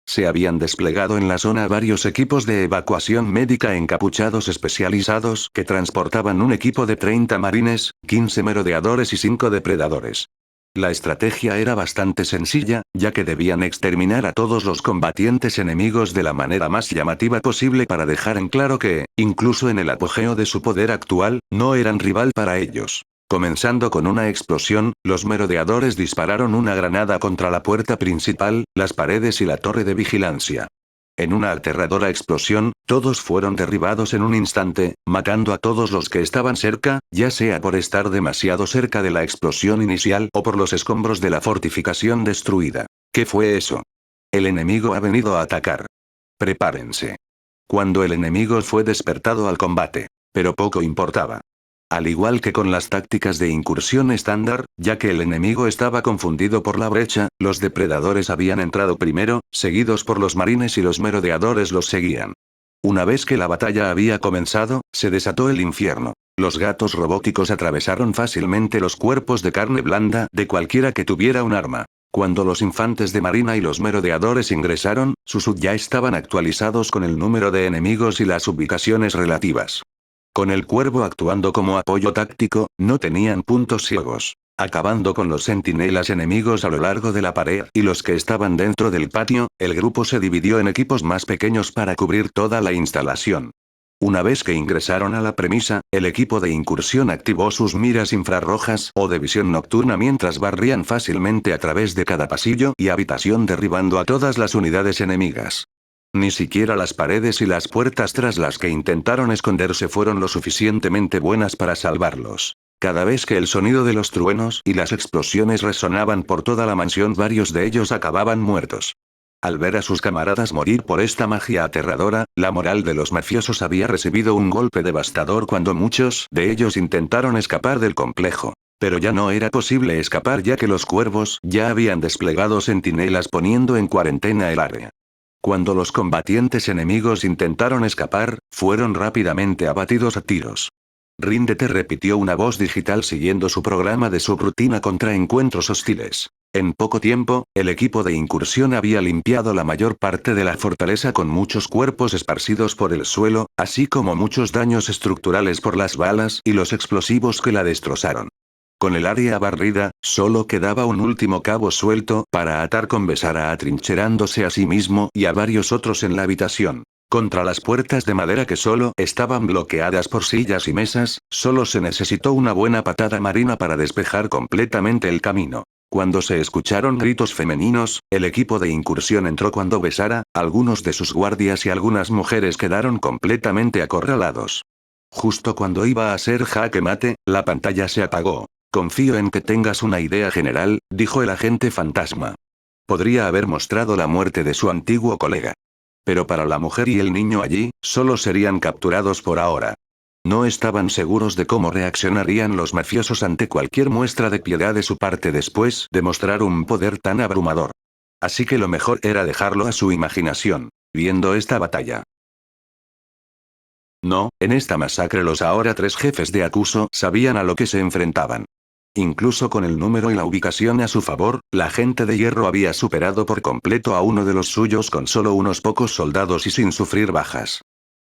Se habían desplegado en la zona varios equipos de evacuación médica encapuchados especializados que transportaban un equipo de 30 marines, 15 merodeadores y 5 depredadores. La estrategia era bastante sencilla, ya que debían exterminar a todos los combatientes enemigos de la manera más llamativa posible para dejar en claro que, incluso en el apogeo de su poder actual, no eran rival para ellos. Comenzando con una explosión, los merodeadores dispararon una granada contra la puerta principal, las paredes y la torre de vigilancia. En una aterradora explosión, todos fueron derribados en un instante, matando a todos los que estaban cerca, ya sea por estar demasiado cerca de la explosión inicial o por los escombros de la fortificación destruida. ¿Qué fue eso? El enemigo ha venido a atacar. Prepárense. Cuando el enemigo fue despertado al combate. Pero poco importaba. Al igual que con las tácticas de incursión estándar, ya que el enemigo estaba confundido por la brecha, los depredadores habían entrado primero, seguidos por los marines y los merodeadores los seguían. Una vez que la batalla había comenzado, se desató el infierno. Los gatos robóticos atravesaron fácilmente los cuerpos de carne blanda de cualquiera que tuviera un arma. Cuando los infantes de marina y los merodeadores ingresaron, sus HUD ya estaban actualizados con el número de enemigos y las ubicaciones relativas. Con el cuervo actuando como apoyo táctico, no tenían puntos ciegos. Acabando con los centinelas enemigos a lo largo de la pared y los que estaban dentro del patio, el grupo se dividió en equipos más pequeños para cubrir toda la instalación. Una vez que ingresaron a la premisa, el equipo de incursión activó sus miras infrarrojas o de visión nocturna mientras barrían fácilmente a través de cada pasillo y habitación derribando a todas las unidades enemigas. Ni siquiera las paredes y las puertas tras las que intentaron esconderse fueron lo suficientemente buenas para salvarlos. Cada vez que el sonido de los truenos y las explosiones resonaban por toda la mansión, varios de ellos acababan muertos. Al ver a sus camaradas morir por esta magia aterradora, la moral de los mafiosos había recibido un golpe devastador cuando muchos de ellos intentaron escapar del complejo. Pero ya no era posible escapar ya que los cuervos ya habían desplegado centinelas poniendo en cuarentena el área. Cuando los combatientes enemigos intentaron escapar, fueron rápidamente abatidos a tiros. Ríndete, repitió una voz digital siguiendo su programa de subrutina contra encuentros hostiles. En poco tiempo, el equipo de incursión había limpiado la mayor parte de la fortaleza con muchos cuerpos esparcidos por el suelo, así como muchos daños estructurales por las balas y los explosivos que la destrozaron. Con el área barrida, solo quedaba un último cabo suelto para atar con Besara atrincherándose a sí mismo y a varios otros en la habitación. Contra las puertas de madera que solo estaban bloqueadas por sillas y mesas, solo se necesitó una buena patada marina para despejar completamente el camino. Cuando se escucharon gritos femeninos, el equipo de incursión entró cuando Besara, algunos de sus guardias y algunas mujeres quedaron completamente acorralados. Justo cuando iba a ser jaque mate, la pantalla se apagó. Confío en que tengas una idea general, dijo el agente fantasma. Podría haber mostrado la muerte de su antiguo colega. Pero para la mujer y el niño allí, solo serían capturados por ahora. No estaban seguros de cómo reaccionarían los mafiosos ante cualquier muestra de piedad de su parte después de mostrar un poder tan abrumador. Así que lo mejor era dejarlo a su imaginación, viendo esta batalla. No, en esta masacre los ahora 3 jefes de acuso sabían a lo que se enfrentaban. Incluso con el número y la ubicación a su favor, la gente de hierro había superado por completo a uno de los suyos con solo unos pocos soldados y sin sufrir bajas.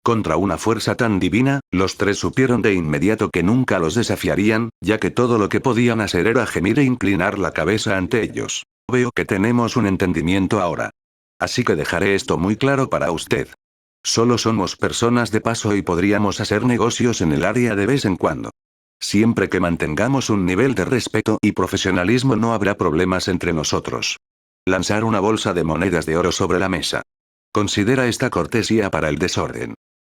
Contra una fuerza tan divina, los 3 supieron de inmediato que nunca los desafiarían, ya que todo lo que podían hacer era gemir e inclinar la cabeza ante ellos. Veo que tenemos un entendimiento ahora. Así que dejaré esto muy claro para usted. Solo somos personas de paso y podríamos hacer negocios en el área de vez en cuando. Siempre que mantengamos un nivel de respeto y profesionalismo no habrá problemas entre nosotros. Lanzar una bolsa de monedas de oro sobre la mesa. Considera esta cortesía para el desorden.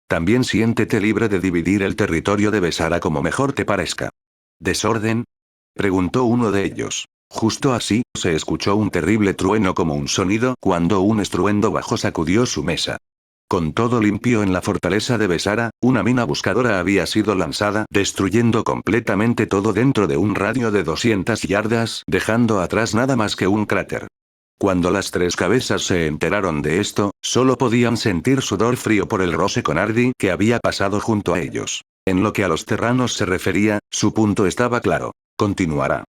También siéntete libre de dividir el territorio de Besara como mejor te parezca. ¿Desorden? Preguntó uno de ellos. Justo así, se escuchó un terrible trueno como un sonido cuando un estruendo bajo sacudió su mesa. Con todo limpio en la fortaleza de Besara, una mina buscadora había sido lanzada, destruyendo completamente todo dentro de un radio de 200 yardas, dejando atrás nada más que un cráter. Cuando las tres cabezas se enteraron de esto, solo podían sentir sudor frío por el roce con Ardi que había pasado junto a ellos. En lo que a los terranos se refería, su punto estaba claro. Continuará.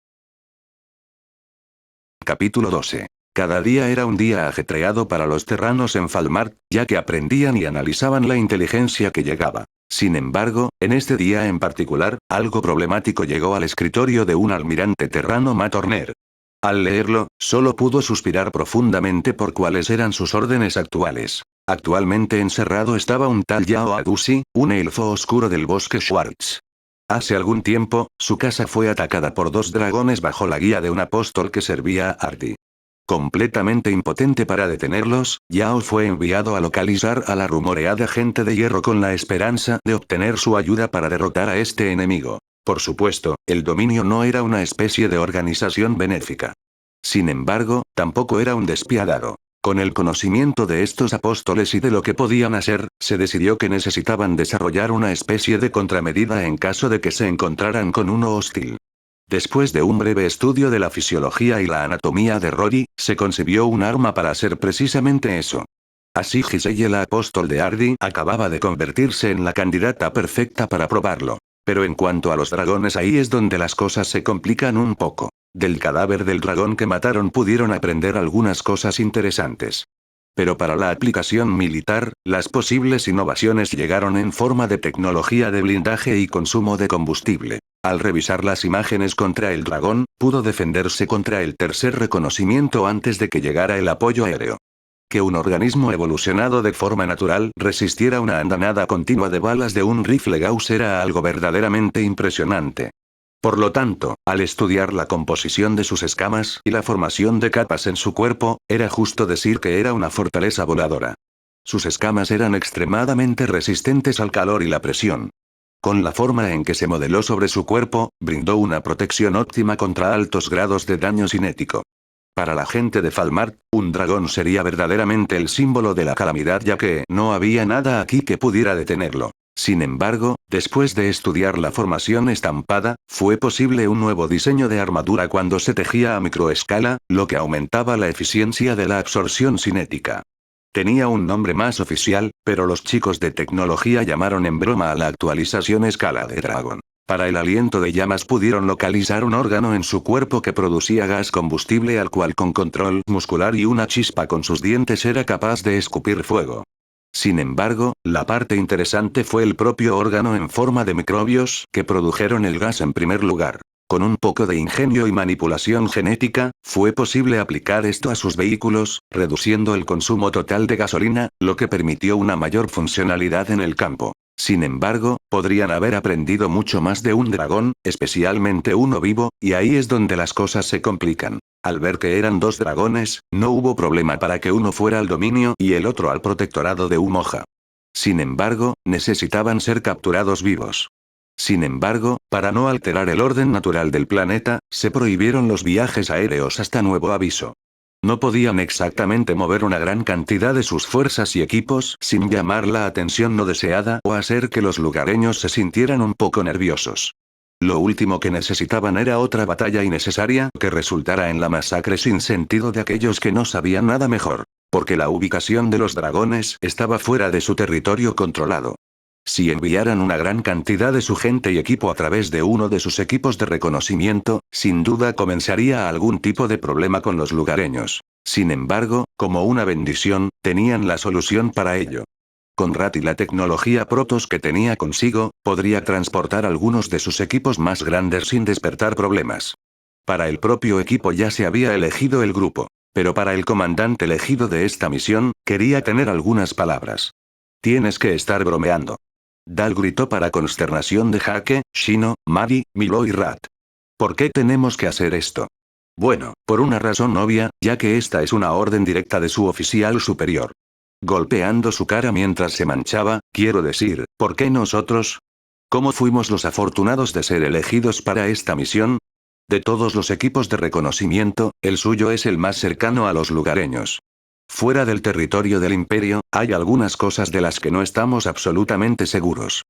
Capítulo 12. Cada día era un día ajetreado para los terranos en Falmart, ya que aprendían y analizaban la inteligencia que llegaba. Sin embargo, en este día en particular, algo problemático llegó al escritorio de un almirante terrano Matt Horner. Al leerlo, solo pudo suspirar profundamente por cuáles eran sus órdenes actuales. Actualmente encerrado estaba un tal Yao Adusi, un elfo oscuro del bosque Schwartz. Hace algún tiempo, su casa fue atacada por 2 dragones bajo la guía de un apóstol que servía a Ardi. Completamente impotente para detenerlos, Yao fue enviado a localizar a la rumoreada gente de hierro con la esperanza de obtener su ayuda para derrotar a este enemigo. Por supuesto, el dominio no era una especie de organización benéfica. Sin embargo, tampoco era un despiadado. Con el conocimiento de estos apóstoles y de lo que podían hacer, se decidió que necesitaban desarrollar una especie de contramedida en caso de que se encontraran con uno hostil. Después de un breve estudio de la fisiología y la anatomía de Rory, se concibió un arma para hacer precisamente eso. Así Giselle, la apóstol de Ardi, acababa de convertirse en la candidata perfecta para probarlo. Pero en cuanto a los dragones, ahí es donde las cosas se complican un poco. Del cadáver del dragón que mataron pudieron aprender algunas cosas interesantes. Pero para la aplicación militar, las posibles innovaciones llegaron en forma de tecnología de blindaje y consumo de combustible. Al revisar las imágenes contra el dragón, pudo defenderse contra el tercer reconocimiento antes de que llegara el apoyo aéreo. Que un organismo evolucionado de forma natural resistiera una andanada continua de balas de un rifle Gauss era algo verdaderamente impresionante. Por lo tanto, al estudiar la composición de sus escamas y la formación de capas en su cuerpo, era justo decir que era una fortaleza voladora. Sus escamas eran extremadamente resistentes al calor y la presión. Con la forma en que se modeló sobre su cuerpo, brindó una protección óptima contra altos grados de daño cinético. Para la gente de Falmart, un dragón sería verdaderamente el símbolo de la calamidad, ya que no había nada aquí que pudiera detenerlo. Sin embargo, después de estudiar la formación estampada, fue posible un nuevo diseño de armadura cuando se tejía a microescala, lo que aumentaba la eficiencia de la absorción cinética. Tenía un nombre más oficial, pero los chicos de tecnología llamaron en broma a la actualización escala de dragón. Para el aliento de llamas pudieron localizar un órgano en su cuerpo que producía gas combustible al cual con control muscular y una chispa con sus dientes era capaz de escupir fuego. Sin embargo, la parte interesante fue el propio órgano en forma de microbios que produjeron el gas en primer lugar. Con un poco de ingenio y manipulación genética, fue posible aplicar esto a sus vehículos, reduciendo el consumo total de gasolina, lo que permitió una mayor funcionalidad en el campo. Sin embargo, podrían haber aprendido mucho más de un dragón, especialmente uno vivo, y ahí es donde las cosas se complican. Al ver que eran 2 dragones, no hubo problema para que uno fuera al dominio y el otro al protectorado de Umoja. Sin embargo, necesitaban ser capturados vivos. Sin embargo, para no alterar el orden natural del planeta, se prohibieron los viajes aéreos hasta nuevo aviso. No podían exactamente mover una gran cantidad de sus fuerzas y equipos sin llamar la atención no deseada o hacer que los lugareños se sintieran un poco nerviosos. Lo último que necesitaban era otra batalla innecesaria que resultara en la masacre sin sentido de aquellos que no sabían nada mejor, porque la ubicación de los dragones estaba fuera de su territorio controlado. Si enviaran una gran cantidad de su gente y equipo a través de uno de sus equipos de reconocimiento, sin duda comenzaría algún tipo de problema con los lugareños. Sin embargo, como una bendición, tenían la solución para ello. Con Rat y la tecnología Protoss que tenía consigo, podría transportar algunos de sus equipos más grandes sin despertar problemas. Para el propio equipo ya se había elegido el grupo. Pero para el comandante elegido de esta misión, quería tener algunas palabras. Tienes que estar bromeando. Dal gritó para consternación de Hake, Shino, Mari, Milo y Rat. ¿Por qué tenemos que hacer esto? Bueno, por una razón obvia, ya que esta es una orden directa de su oficial superior. Golpeando su cara mientras se manchaba, quiero decir, ¿por qué nosotros? ¿Cómo fuimos los afortunados de ser elegidos para esta misión? De todos los equipos de reconocimiento, el suyo es el más cercano a los lugareños. Fuera del territorio del imperio, hay algunas cosas de las que no estamos absolutamente seguros.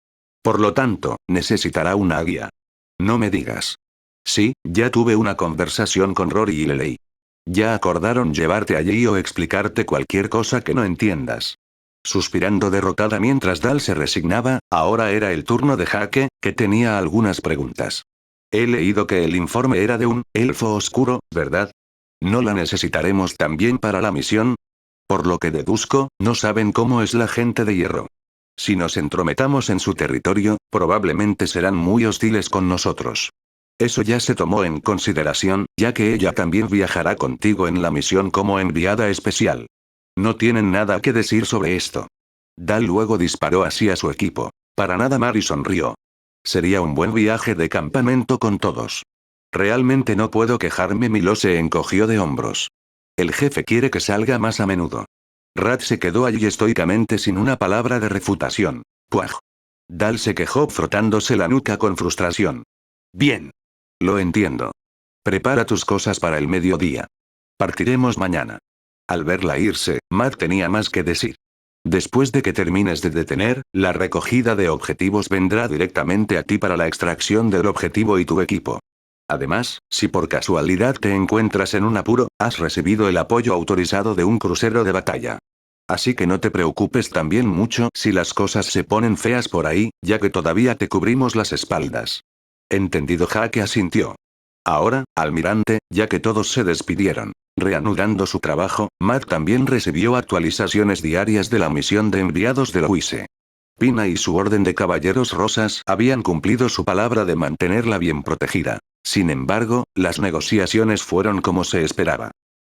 Por lo tanto, necesitará una guía. No me digas. Sí, ya tuve una conversación con Rory y Lelei. Ya acordaron llevarte allí o explicarte cualquier cosa que no entiendas. Suspirando derrotada mientras Dal se resignaba, ahora era el turno de Jaque, que tenía algunas preguntas. He leído que el informe era de un elfo oscuro, ¿verdad? ¿No la necesitaremos también para la misión? Por lo que deduzco, no saben cómo es la gente de hierro. Si nos entrometamos en su territorio, probablemente serán muy hostiles con nosotros. Eso ya se tomó en consideración, ya que ella también viajará contigo en la misión como enviada especial. No tienen nada que decir sobre esto. Dal luego disparó hacia su equipo. Para nada Mary sonrió. Sería un buen viaje de campamento con todos. Realmente no puedo quejarme. Milo se encogió de hombros. El jefe quiere que salga más a menudo. Rat se quedó allí estoicamente sin una palabra de refutación. ¡Puaj! Dal se quejó frotándose la nuca con frustración. Bien. Lo entiendo. Prepara tus cosas para el mediodía. Partiremos mañana. Al verla irse, Matt tenía más que decir. Después de que termines de detener, la recogida de objetivos vendrá directamente a ti para la extracción del objetivo y tu equipo. Además, si por casualidad te encuentras en un apuro, has recibido el apoyo autorizado de un crucero de batalla. Así que no te preocupes también mucho si las cosas se ponen feas por ahí, ya que todavía te cubrimos las espaldas. Entendido. Jaque asintió. Ahora, almirante, ya que todos se despidieron. Reanudando su trabajo, Matt también recibió actualizaciones diarias de la misión de enviados de Louise. Pina y su orden de caballeros rosas habían cumplido su palabra de mantenerla bien protegida. Sin embargo, las negociaciones fueron como se esperaba.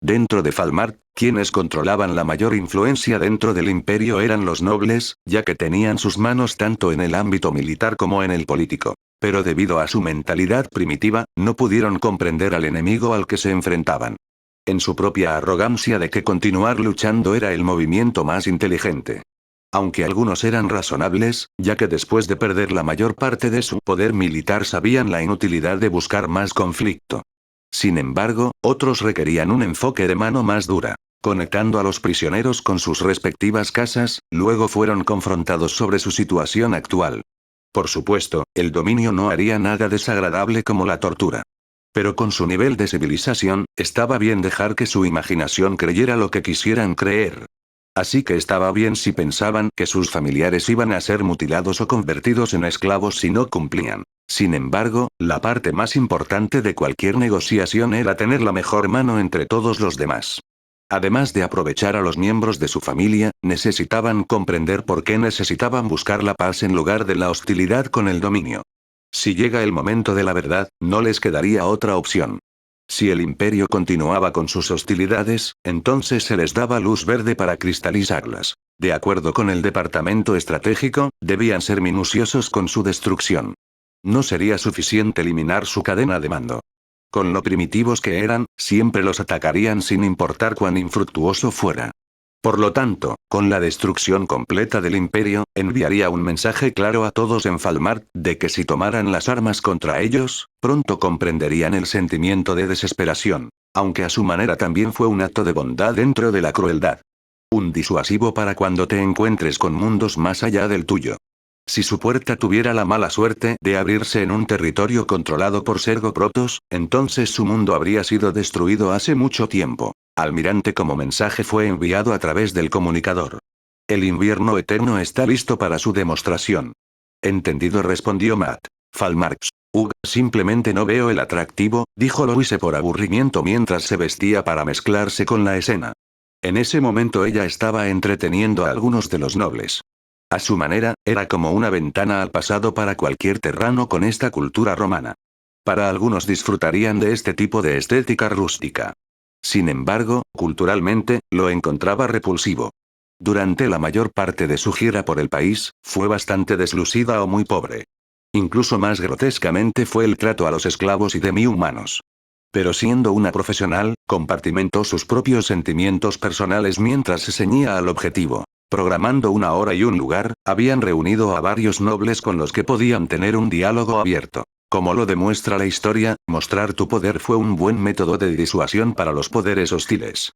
Dentro de Falmart, quienes controlaban la mayor influencia dentro del imperio eran los nobles, ya que tenían sus manos tanto en el ámbito militar como en el político. Pero debido a su mentalidad primitiva, no pudieron comprender al enemigo al que se enfrentaban. En su propia arrogancia de que continuar luchando era el movimiento más inteligente. Aunque algunos eran razonables, ya que después de perder la mayor parte de su poder militar sabían la inutilidad de buscar más conflicto. Sin embargo, otros requerían un enfoque de mano más dura. Conectando a los prisioneros con sus respectivas casas, luego fueron confrontados sobre su situación actual. Por supuesto, el dominio no haría nada desagradable como la tortura. Pero con su nivel de civilización, estaba bien dejar que su imaginación creyera lo que quisieran creer. Así que estaba bien si pensaban que sus familiares iban a ser mutilados o convertidos en esclavos si no cumplían. Sin embargo, la parte más importante de cualquier negociación era tener la mejor mano entre todos los demás. Además de aprovechar a los miembros de su familia, necesitaban comprender por qué necesitaban buscar la paz en lugar de la hostilidad con el dominio. Si llega el momento de la verdad, no les quedaría otra opción. Si el imperio continuaba con sus hostilidades, entonces se les daba luz verde para cristalizarlas. De acuerdo con el departamento estratégico, debían ser minuciosos con su destrucción. No sería suficiente eliminar su cadena de mando. Con lo primitivos que eran, siempre los atacarían sin importar cuán infructuoso fuera. Por lo tanto, con la destrucción completa del imperio, enviaría un mensaje claro a todos en Falmart, de que si tomaran las armas contra ellos, pronto comprenderían el sentimiento de desesperación. Aunque a su manera también fue un acto de bondad dentro de la crueldad. Un disuasivo para cuando te encuentres con mundos más allá del tuyo. Si su puerta tuviera la mala suerte de abrirse en un territorio controlado por Sergoprotos, entonces su mundo habría sido destruido hace mucho tiempo. Almirante, como mensaje fue enviado a través del comunicador. El invierno eterno está listo para su demostración. Entendido, respondió Matt. Falmarx. Simplemente no veo el atractivo, dijo Louise por aburrimiento mientras se vestía para mezclarse con la escena. En ese momento ella estaba entreteniendo a algunos de los nobles. A su manera, era como una ventana al pasado para cualquier terrano con esta cultura romana. Para algunos disfrutarían de este tipo de estética rústica. Sin embargo, culturalmente, lo encontraba repulsivo. Durante la mayor parte de su gira por el país, fue bastante deslucida o muy pobre. Incluso más grotescamente fue el trato a los esclavos y demi-humanos. Pero siendo una profesional, compartimentó sus propios sentimientos personales mientras se ceñía al objetivo. Programando una hora y un lugar, habían reunido a varios nobles con los que podían tener un diálogo abierto. Como lo demuestra la historia, mostrar tu poder fue un buen método de disuasión para los poderes hostiles.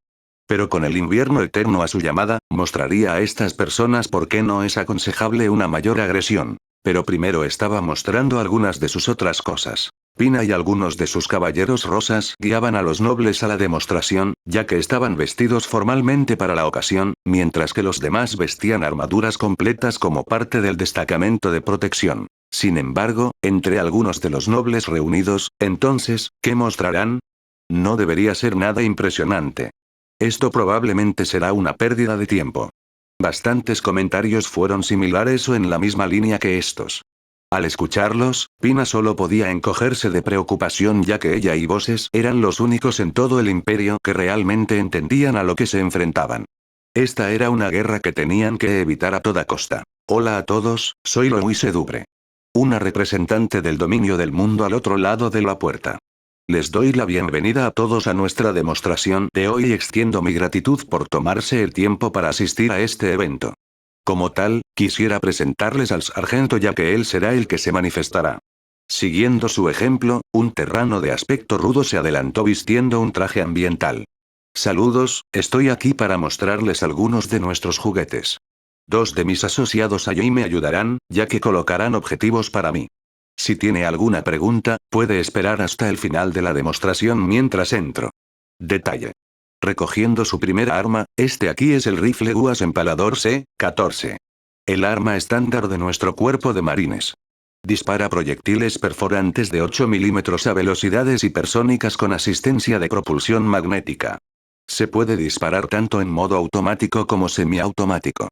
Pero con el invierno eterno a su llamada, mostraría a estas personas por qué no es aconsejable una mayor agresión. Pero primero estaba mostrando algunas de sus otras cosas. Pina y algunos de sus caballeros rosas guiaban a los nobles a la demostración, ya que estaban vestidos formalmente para la ocasión, mientras que los demás vestían armaduras completas como parte del destacamento de protección. Sin embargo, entre algunos de los nobles reunidos, entonces, ¿qué mostrarán? No debería ser nada impresionante. Esto probablemente será una pérdida de tiempo. Bastantes comentarios fueron similares o en la misma línea que estos. Al escucharlos, Pina solo podía encogerse de preocupación ya que ella y Bosses eran los únicos en todo el imperio que realmente entendían a lo que se enfrentaban. Esta era una guerra que tenían que evitar a toda costa. Hola a todos, soy Louise Dubre. Una representante del dominio del mundo al otro lado de la puerta. Les doy la bienvenida a todos a nuestra demostración de hoy y extiendo mi gratitud por tomarse el tiempo para asistir a este evento. Como tal, quisiera presentarles al sargento ya que él será el que se manifestará. Siguiendo su ejemplo, un terrano de aspecto rudo se adelantó vistiendo un traje ambiental. Saludos, estoy aquí para mostrarles algunos de nuestros juguetes. Dos de mis asociados allí me ayudarán, ya que colocarán objetivos para mí. Si tiene alguna pregunta, puede esperar hasta el final de la demostración mientras entro. Detalle. Recogiendo su primera arma, este aquí es el rifle UAS Empalador C-14. El arma estándar de nuestro cuerpo de marines. Dispara proyectiles perforantes de 8 milímetros a velocidades hipersónicas con asistencia de propulsión magnética. Se puede disparar tanto en modo automático como semiautomático.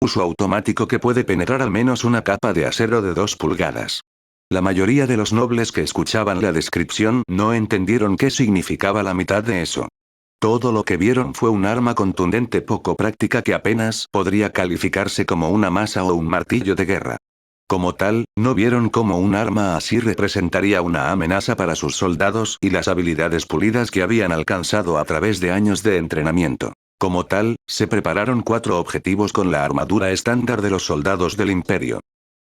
Uso automático que puede penetrar al menos una capa de acero de 2 pulgadas. La mayoría de los nobles que escuchaban la descripción no entendieron qué significaba la mitad de eso. Todo lo que vieron fue un arma contundente poco práctica que apenas podría calificarse como una masa o un martillo de guerra. Como tal, no vieron cómo un arma así representaría una amenaza para sus soldados y las habilidades pulidas que habían alcanzado a través de años de entrenamiento. Como tal, se prepararon 4 objetivos con la armadura estándar de los soldados del imperio.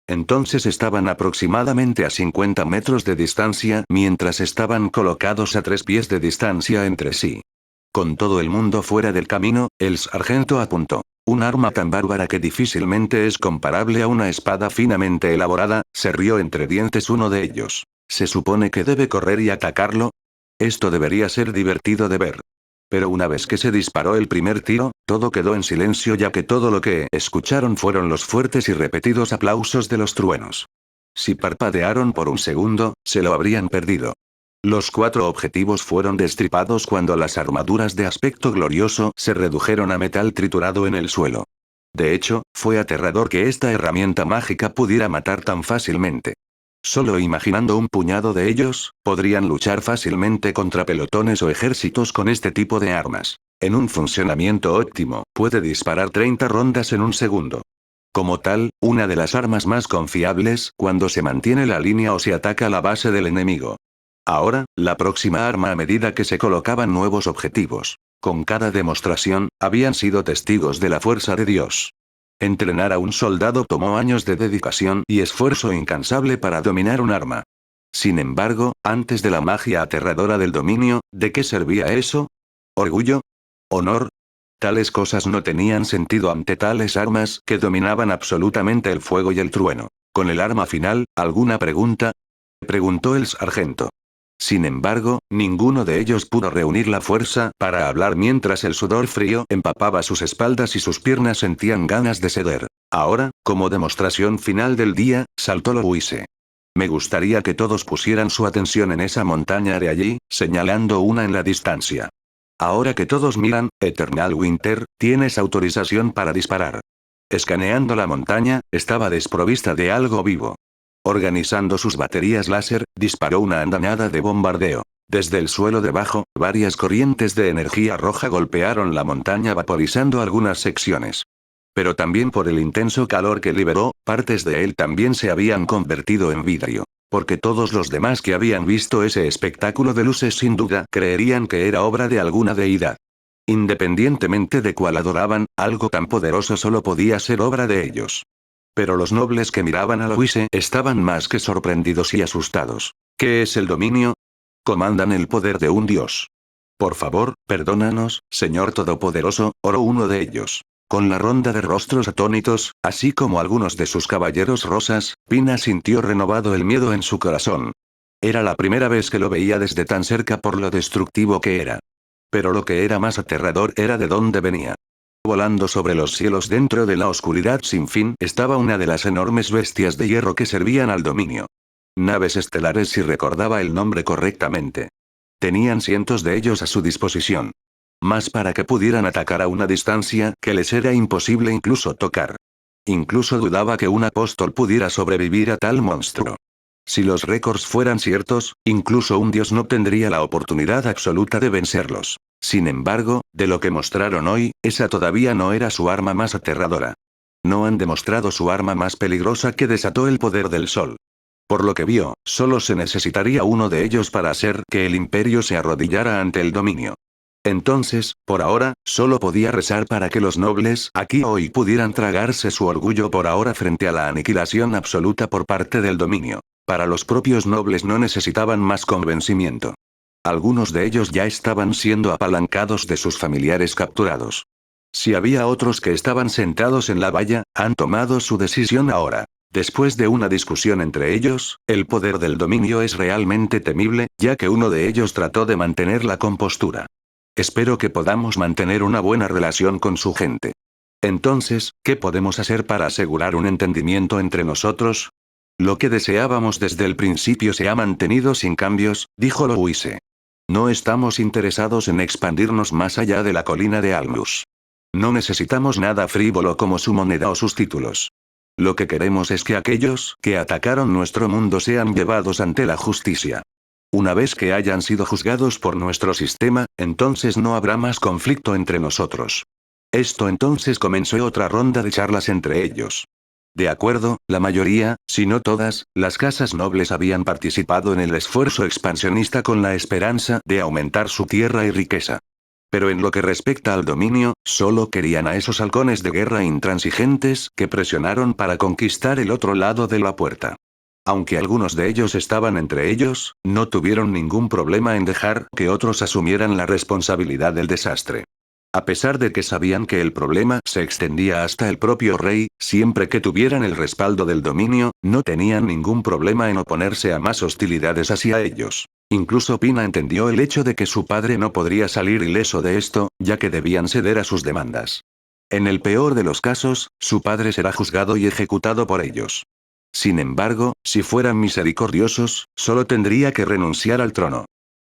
Entonces estaban aproximadamente a 50 metros de distancia mientras estaban colocados a 3 pies de distancia entre sí. Con todo el mundo fuera del camino, el sargento apuntó. Un arma tan bárbara que difícilmente es comparable a una espada finamente elaborada, se rió entre dientes uno de ellos. ¿Se supone que debe correr y atacarlo? Esto debería ser divertido de ver. Pero una vez que se disparó el primer tiro, todo quedó en silencio ya que todo lo que escucharon fueron los fuertes y repetidos aplausos de los truenos. Si parpadearon por un segundo, se lo habrían perdido. Los 4 objetivos fueron destripados cuando las armaduras de aspecto glorioso se redujeron a metal triturado en el suelo. De hecho, fue aterrador que esta herramienta mágica pudiera matar tan fácilmente. Solo imaginando un puñado de ellos, podrían luchar fácilmente contra pelotones o ejércitos con este tipo de armas. En un funcionamiento óptimo, puede disparar 30 rondas en un segundo. Como tal, una de las armas más confiables cuando se mantiene la línea o se ataca la base del enemigo. Ahora, la próxima arma a medida que se colocaban nuevos objetivos. Con cada demostración, habían sido testigos de la fuerza de Dios. Entrenar a un soldado tomó años de dedicación y esfuerzo incansable para dominar un arma. Sin embargo, antes de la magia aterradora del dominio, ¿de qué servía eso? ¿Orgullo? ¿Honor? Tales cosas no tenían sentido ante tales armas que dominaban absolutamente el fuego y el trueno. ¿Con el arma final, alguna pregunta? Preguntó el sargento. Sin embargo, ninguno de ellos pudo reunir la fuerza para hablar mientras el sudor frío empapaba sus espaldas y sus piernas sentían ganas de ceder. Ahora, como demostración final del día, saltó Louise. Me gustaría que todos pusieran su atención en esa montaña de allí, señalando una en la distancia. Ahora que todos miran, Eternal Winter, tienes autorización para disparar. Escaneando la montaña, estaba desprovista de algo vivo. Organizando sus baterías láser, disparó una andanada de bombardeo. Desde el suelo debajo, varias corrientes de energía roja golpearon la montaña vaporizando algunas secciones. Pero también por el intenso calor que liberó, partes de él también se habían convertido en vidrio. Porque todos los demás que habían visto ese espectáculo de luces sin duda creerían que era obra de alguna deidad. Independientemente de cuál adoraban, algo tan poderoso solo podía ser obra de ellos. Pero los nobles que miraban a Louise estaban más que sorprendidos y asustados. ¿Qué es el dominio? Comandan el poder de un dios. Por favor, perdónanos, Señor Todopoderoso, oró uno de ellos. Con la ronda de rostros atónitos, así como algunos de sus caballeros rosas, Pina sintió renovado el miedo en su corazón. Era la primera vez que lo veía desde tan cerca por lo destructivo que era. Pero lo que era más aterrador era de dónde venía. Volando sobre los cielos dentro de la oscuridad sin fin estaba una de las enormes bestias de hierro que servían al dominio. Naves estelares si recordaba el nombre correctamente. Tenían cientos de ellos a su disposición. Más para que pudieran atacar a una distancia que les era imposible incluso tocar. Incluso dudaba que un apóstol pudiera sobrevivir a tal monstruo. Si los récords fueran ciertos, incluso un dios no tendría la oportunidad absoluta de vencerlos. Sin embargo, de lo que mostraron hoy, esa todavía no era su arma más aterradora. No han demostrado su arma más peligrosa que desató el poder del sol. Por lo que vio, solo se necesitaría uno de ellos para hacer que el imperio se arrodillara ante el dominio. Entonces, por ahora, solo podía rezar para que los nobles aquí hoy pudieran tragarse su orgullo por ahora frente a la aniquilación absoluta por parte del dominio. Para los propios nobles no necesitaban más convencimiento. Algunos de ellos ya estaban siendo apalancados de sus familiares capturados. Si había otros que estaban sentados en la valla, han tomado su decisión ahora. Después de una discusión entre ellos, el poder del dominio es realmente temible, ya que uno de ellos trató de mantener la compostura. Espero que podamos mantener una buena relación con su gente. Entonces, ¿qué podemos hacer para asegurar un entendimiento entre nosotros? Lo que deseábamos desde el principio se ha mantenido sin cambios, dijo Louise. No estamos interesados en expandirnos más allá de la colina de Almus. No necesitamos nada frívolo como su moneda o sus títulos. Lo que queremos es que aquellos que atacaron nuestro mundo sean llevados ante la justicia. Una vez que hayan sido juzgados por nuestro sistema, entonces no habrá más conflicto entre nosotros. Esto entonces comenzó otra ronda de charlas entre ellos. De acuerdo, la mayoría, si no todas, las casas nobles habían participado en el esfuerzo expansionista con la esperanza de aumentar su tierra y riqueza. Pero en lo que respecta al dominio, solo querían a esos halcones de guerra intransigentes que presionaron para conquistar el otro lado de la puerta. Aunque algunos de ellos estaban entre ellos, no tuvieron ningún problema en dejar que otros asumieran la responsabilidad del desastre. A pesar de que sabían que el problema se extendía hasta el propio rey, siempre que tuvieran el respaldo del dominio, no tenían ningún problema en oponerse a más hostilidades hacia ellos. Incluso Pina entendió el hecho de que su padre no podría salir ileso de esto, ya que debían ceder a sus demandas. En el peor de los casos, su padre será juzgado y ejecutado por ellos. Sin embargo, si fueran misericordiosos, solo tendría que renunciar al trono.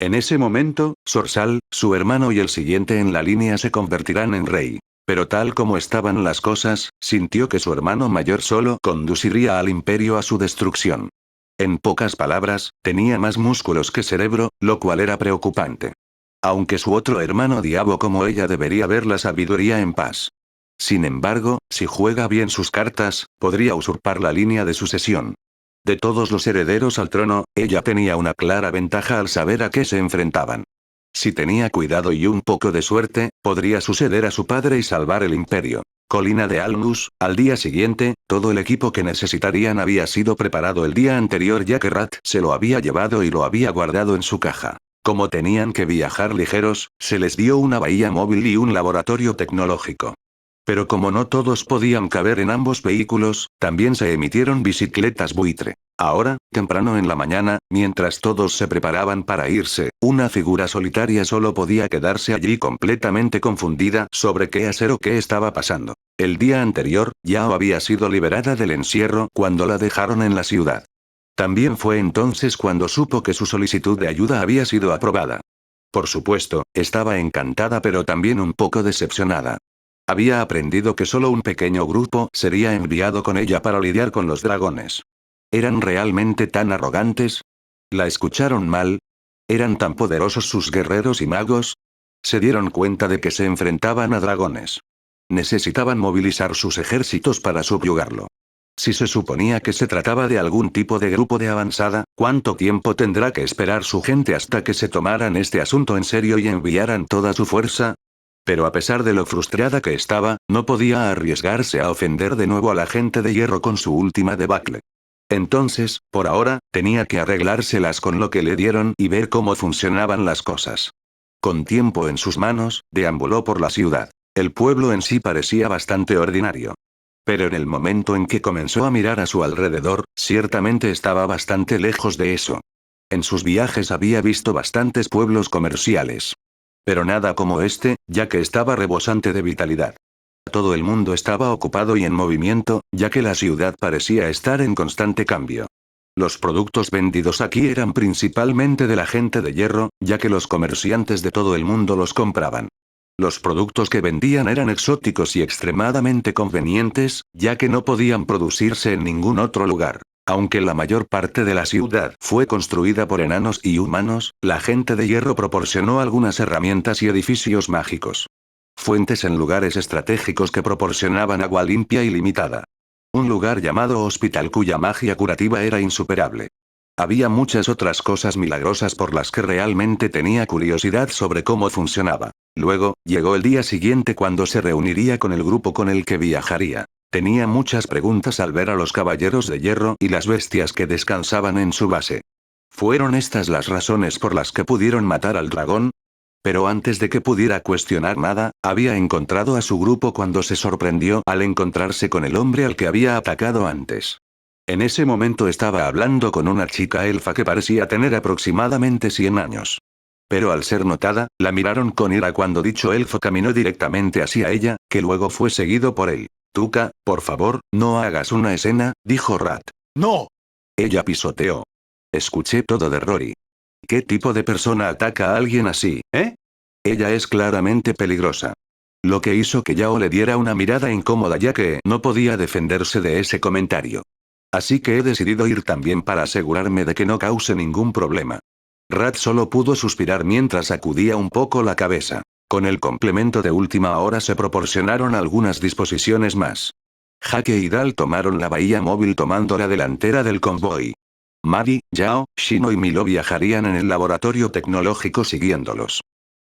En ese momento, Sorsal, su hermano y el siguiente en la línea se convertirán en rey. Pero tal como estaban las cosas, sintió que su hermano mayor solo conduciría al imperio a su destrucción. En pocas palabras, tenía más músculos que cerebro, lo cual era preocupante. Aunque su otro hermano diabo como ella debería ver la sabiduría en paz. Sin embargo, si juega bien sus cartas, podría usurpar la línea de sucesión. De todos los herederos al trono, ella tenía una clara ventaja al saber a qué se enfrentaban. Si tenía cuidado y un poco de suerte, podría suceder a su padre y salvar el imperio. Colina de Almus, al día siguiente, todo el equipo que necesitarían había sido preparado el día anterior ya que Rat se lo había llevado y lo había guardado en su caja. Como tenían que viajar ligeros, se les dio una bahía móvil y un laboratorio tecnológico. Pero como no todos podían caber en ambos vehículos, también se emitieron bicicletas buitre. Ahora, temprano en la mañana, mientras todos se preparaban para irse, una figura solitaria solo podía quedarse allí completamente confundida sobre qué hacer o qué estaba pasando. El día anterior, Yao había sido liberada del encierro cuando la dejaron en la ciudad. También fue entonces cuando supo que su solicitud de ayuda había sido aprobada. Por supuesto, estaba encantada pero también un poco decepcionada. Había aprendido que solo un pequeño grupo sería enviado con ella para lidiar con los dragones. ¿Eran realmente tan arrogantes? ¿La escucharon mal? ¿Eran tan poderosos sus guerreros y magos? Se dieron cuenta de que se enfrentaban a dragones. Necesitaban movilizar sus ejércitos para subyugarlo. Si se suponía que se trataba de algún tipo de grupo de avanzada, ¿cuánto tiempo tendrá que esperar su gente hasta que se tomaran este asunto en serio y enviaran toda su fuerza? Pero a pesar de lo frustrada que estaba, no podía arriesgarse a ofender de nuevo a la gente de hierro con su última debacle. Entonces, por ahora, tenía que arreglárselas con lo que le dieron y ver cómo funcionaban las cosas. Con tiempo en sus manos, deambuló por la ciudad. El pueblo en sí parecía bastante ordinario. Pero en el momento en que comenzó a mirar a su alrededor, ciertamente estaba bastante lejos de eso. En sus viajes había visto bastantes pueblos comerciales. Pero nada como este, ya que estaba rebosante de vitalidad. Todo el mundo estaba ocupado y en movimiento, ya que la ciudad parecía estar en constante cambio. Los productos vendidos aquí eran principalmente de la gente de hierro, ya que los comerciantes de todo el mundo los compraban. Los productos que vendían eran exóticos y extremadamente convenientes, ya que no podían producirse en ningún otro lugar. Aunque la mayor parte de la ciudad fue construida por enanos y humanos, la gente de hierro proporcionó algunas herramientas y edificios mágicos. Fuentes en lugares estratégicos que proporcionaban agua limpia y limitada. Un lugar llamado hospital cuya magia curativa era insuperable. Había muchas otras cosas milagrosas por las que realmente tenía curiosidad sobre cómo funcionaba. Luego, llegó el día siguiente cuando se reuniría con el grupo con el que viajaría. Tenía muchas preguntas al ver a los caballeros de hierro y las bestias que descansaban en su base. ¿Fueron estas las razones por las que pudieron matar al dragón? Pero antes de que pudiera cuestionar nada, había encontrado a su grupo cuando se sorprendió al encontrarse con el hombre al que había atacado antes. En ese momento estaba hablando con una chica elfa que parecía tener aproximadamente 100 años. Pero al ser notada, la miraron con ira cuando dicho elfo caminó directamente hacia ella, que luego fue seguido por él. Tuca, por favor, no hagas una escena, dijo Rat. ¡No! Ella pisoteó. Escuché todo de Rory. ¿Qué tipo de persona ataca a alguien así, eh? Ella es claramente peligrosa. Lo que hizo que Yao le diera una mirada incómoda ya que no podía defenderse de ese comentario. Así que he decidido ir también para asegurarme de que no cause ningún problema. Rat solo pudo suspirar mientras sacudía un poco la cabeza. Con el complemento de última hora se proporcionaron algunas disposiciones más. Hake y Dal tomaron la bahía móvil tomando la delantera del convoy. Mari, Yao, Shino y Milo viajarían en el laboratorio tecnológico siguiéndolos.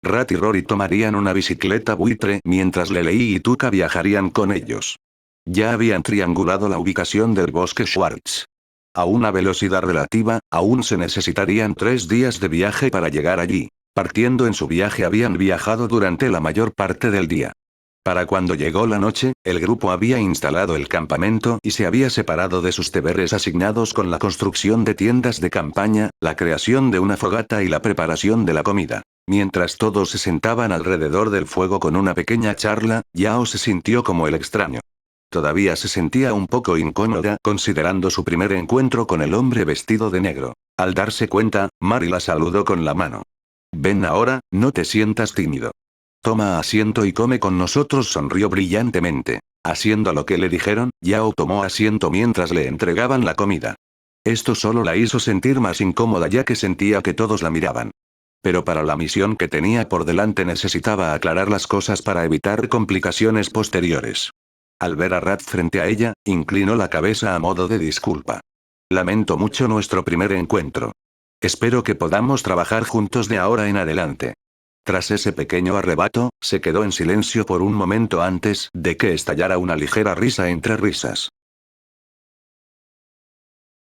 Rat y Rory tomarían una bicicleta buitre mientras Lelei y Tuca viajarían con ellos. Ya habían triangulado la ubicación del bosque Schwartz. A una velocidad relativa, aún se necesitarían 3 días de viaje para llegar allí. Partiendo en su viaje habían viajado durante la mayor parte del día. Para cuando llegó la noche, el grupo había instalado el campamento y se había separado de sus deberes asignados con la construcción de tiendas de campaña, la creación de una fogata y la preparación de la comida. Mientras todos se sentaban alrededor del fuego con una pequeña charla, Yao se sintió como el extraño. Todavía se sentía un poco incómoda considerando su primer encuentro con el hombre vestido de negro. Al darse cuenta, Mari la saludó con la mano. Ven ahora, no te sientas tímido. Toma asiento y come con nosotros, sonrió brillantemente. Haciendo lo que le dijeron, Yao tomó asiento mientras le entregaban la comida. Esto solo la hizo sentir más incómoda ya que sentía que todos la miraban. Pero para la misión que tenía por delante necesitaba aclarar las cosas para evitar complicaciones posteriores. Al ver a Rat frente a ella, inclinó la cabeza a modo de disculpa. Lamento mucho nuestro primer encuentro. Espero que podamos trabajar juntos de ahora en adelante. Tras ese pequeño arrebato, se quedó en silencio por un momento antes de que estallara una ligera risa entre risas.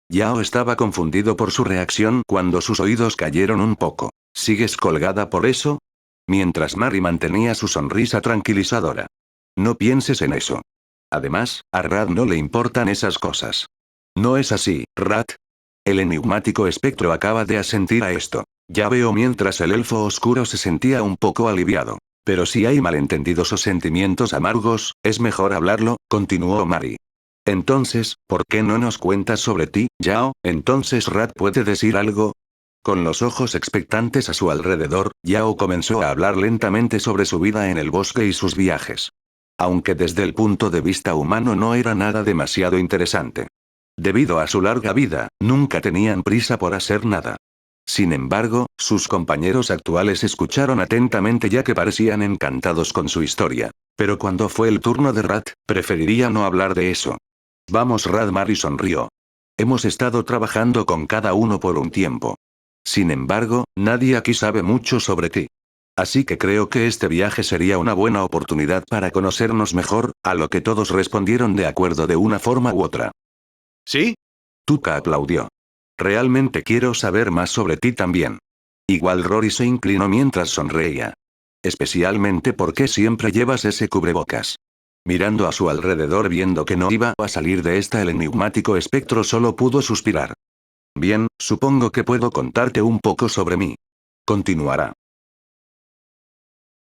Yao estaba confundido por su reacción cuando sus oídos cayeron un poco. ¿Sigues colgada por eso? Mientras Mari mantenía su sonrisa tranquilizadora. No pienses en eso. Además, a Rat no le importan esas cosas. No es así, Rat. El enigmático espectro acaba de asentir a esto. Ya veo mientras el elfo oscuro se sentía un poco aliviado. Pero si hay malentendidos o sentimientos amargos, es mejor hablarlo, continuó Mari. Entonces, ¿por qué no nos cuentas sobre ti, Yao? Entonces Rat puede decir algo. Con los ojos expectantes a su alrededor, Yao comenzó a hablar lentamente sobre su vida en el bosque y sus viajes. Aunque desde el punto de vista humano no era nada demasiado interesante. Debido a su larga vida, nunca tenían prisa por hacer nada. Sin embargo, sus compañeros actuales escucharon atentamente ya que parecían encantados con su historia. Pero cuando fue el turno de Rat, preferiría no hablar de eso. Vamos, Rat. Mari sonrió. Hemos estado trabajando con cada uno por un tiempo. Sin embargo, nadie aquí sabe mucho sobre ti. Así que creo que este viaje sería una buena oportunidad para conocernos mejor, a lo que todos respondieron de acuerdo de una forma u otra. ¿Sí? Tuca aplaudió. Realmente quiero saber más sobre ti también. Igual Rory se inclinó mientras sonreía. Especialmente porque siempre llevas ese cubrebocas. Mirando a su alrededor viendo que no iba a salir de esta el enigmático espectro solo pudo suspirar. Bien, supongo que puedo contarte un poco sobre mí. Continuará.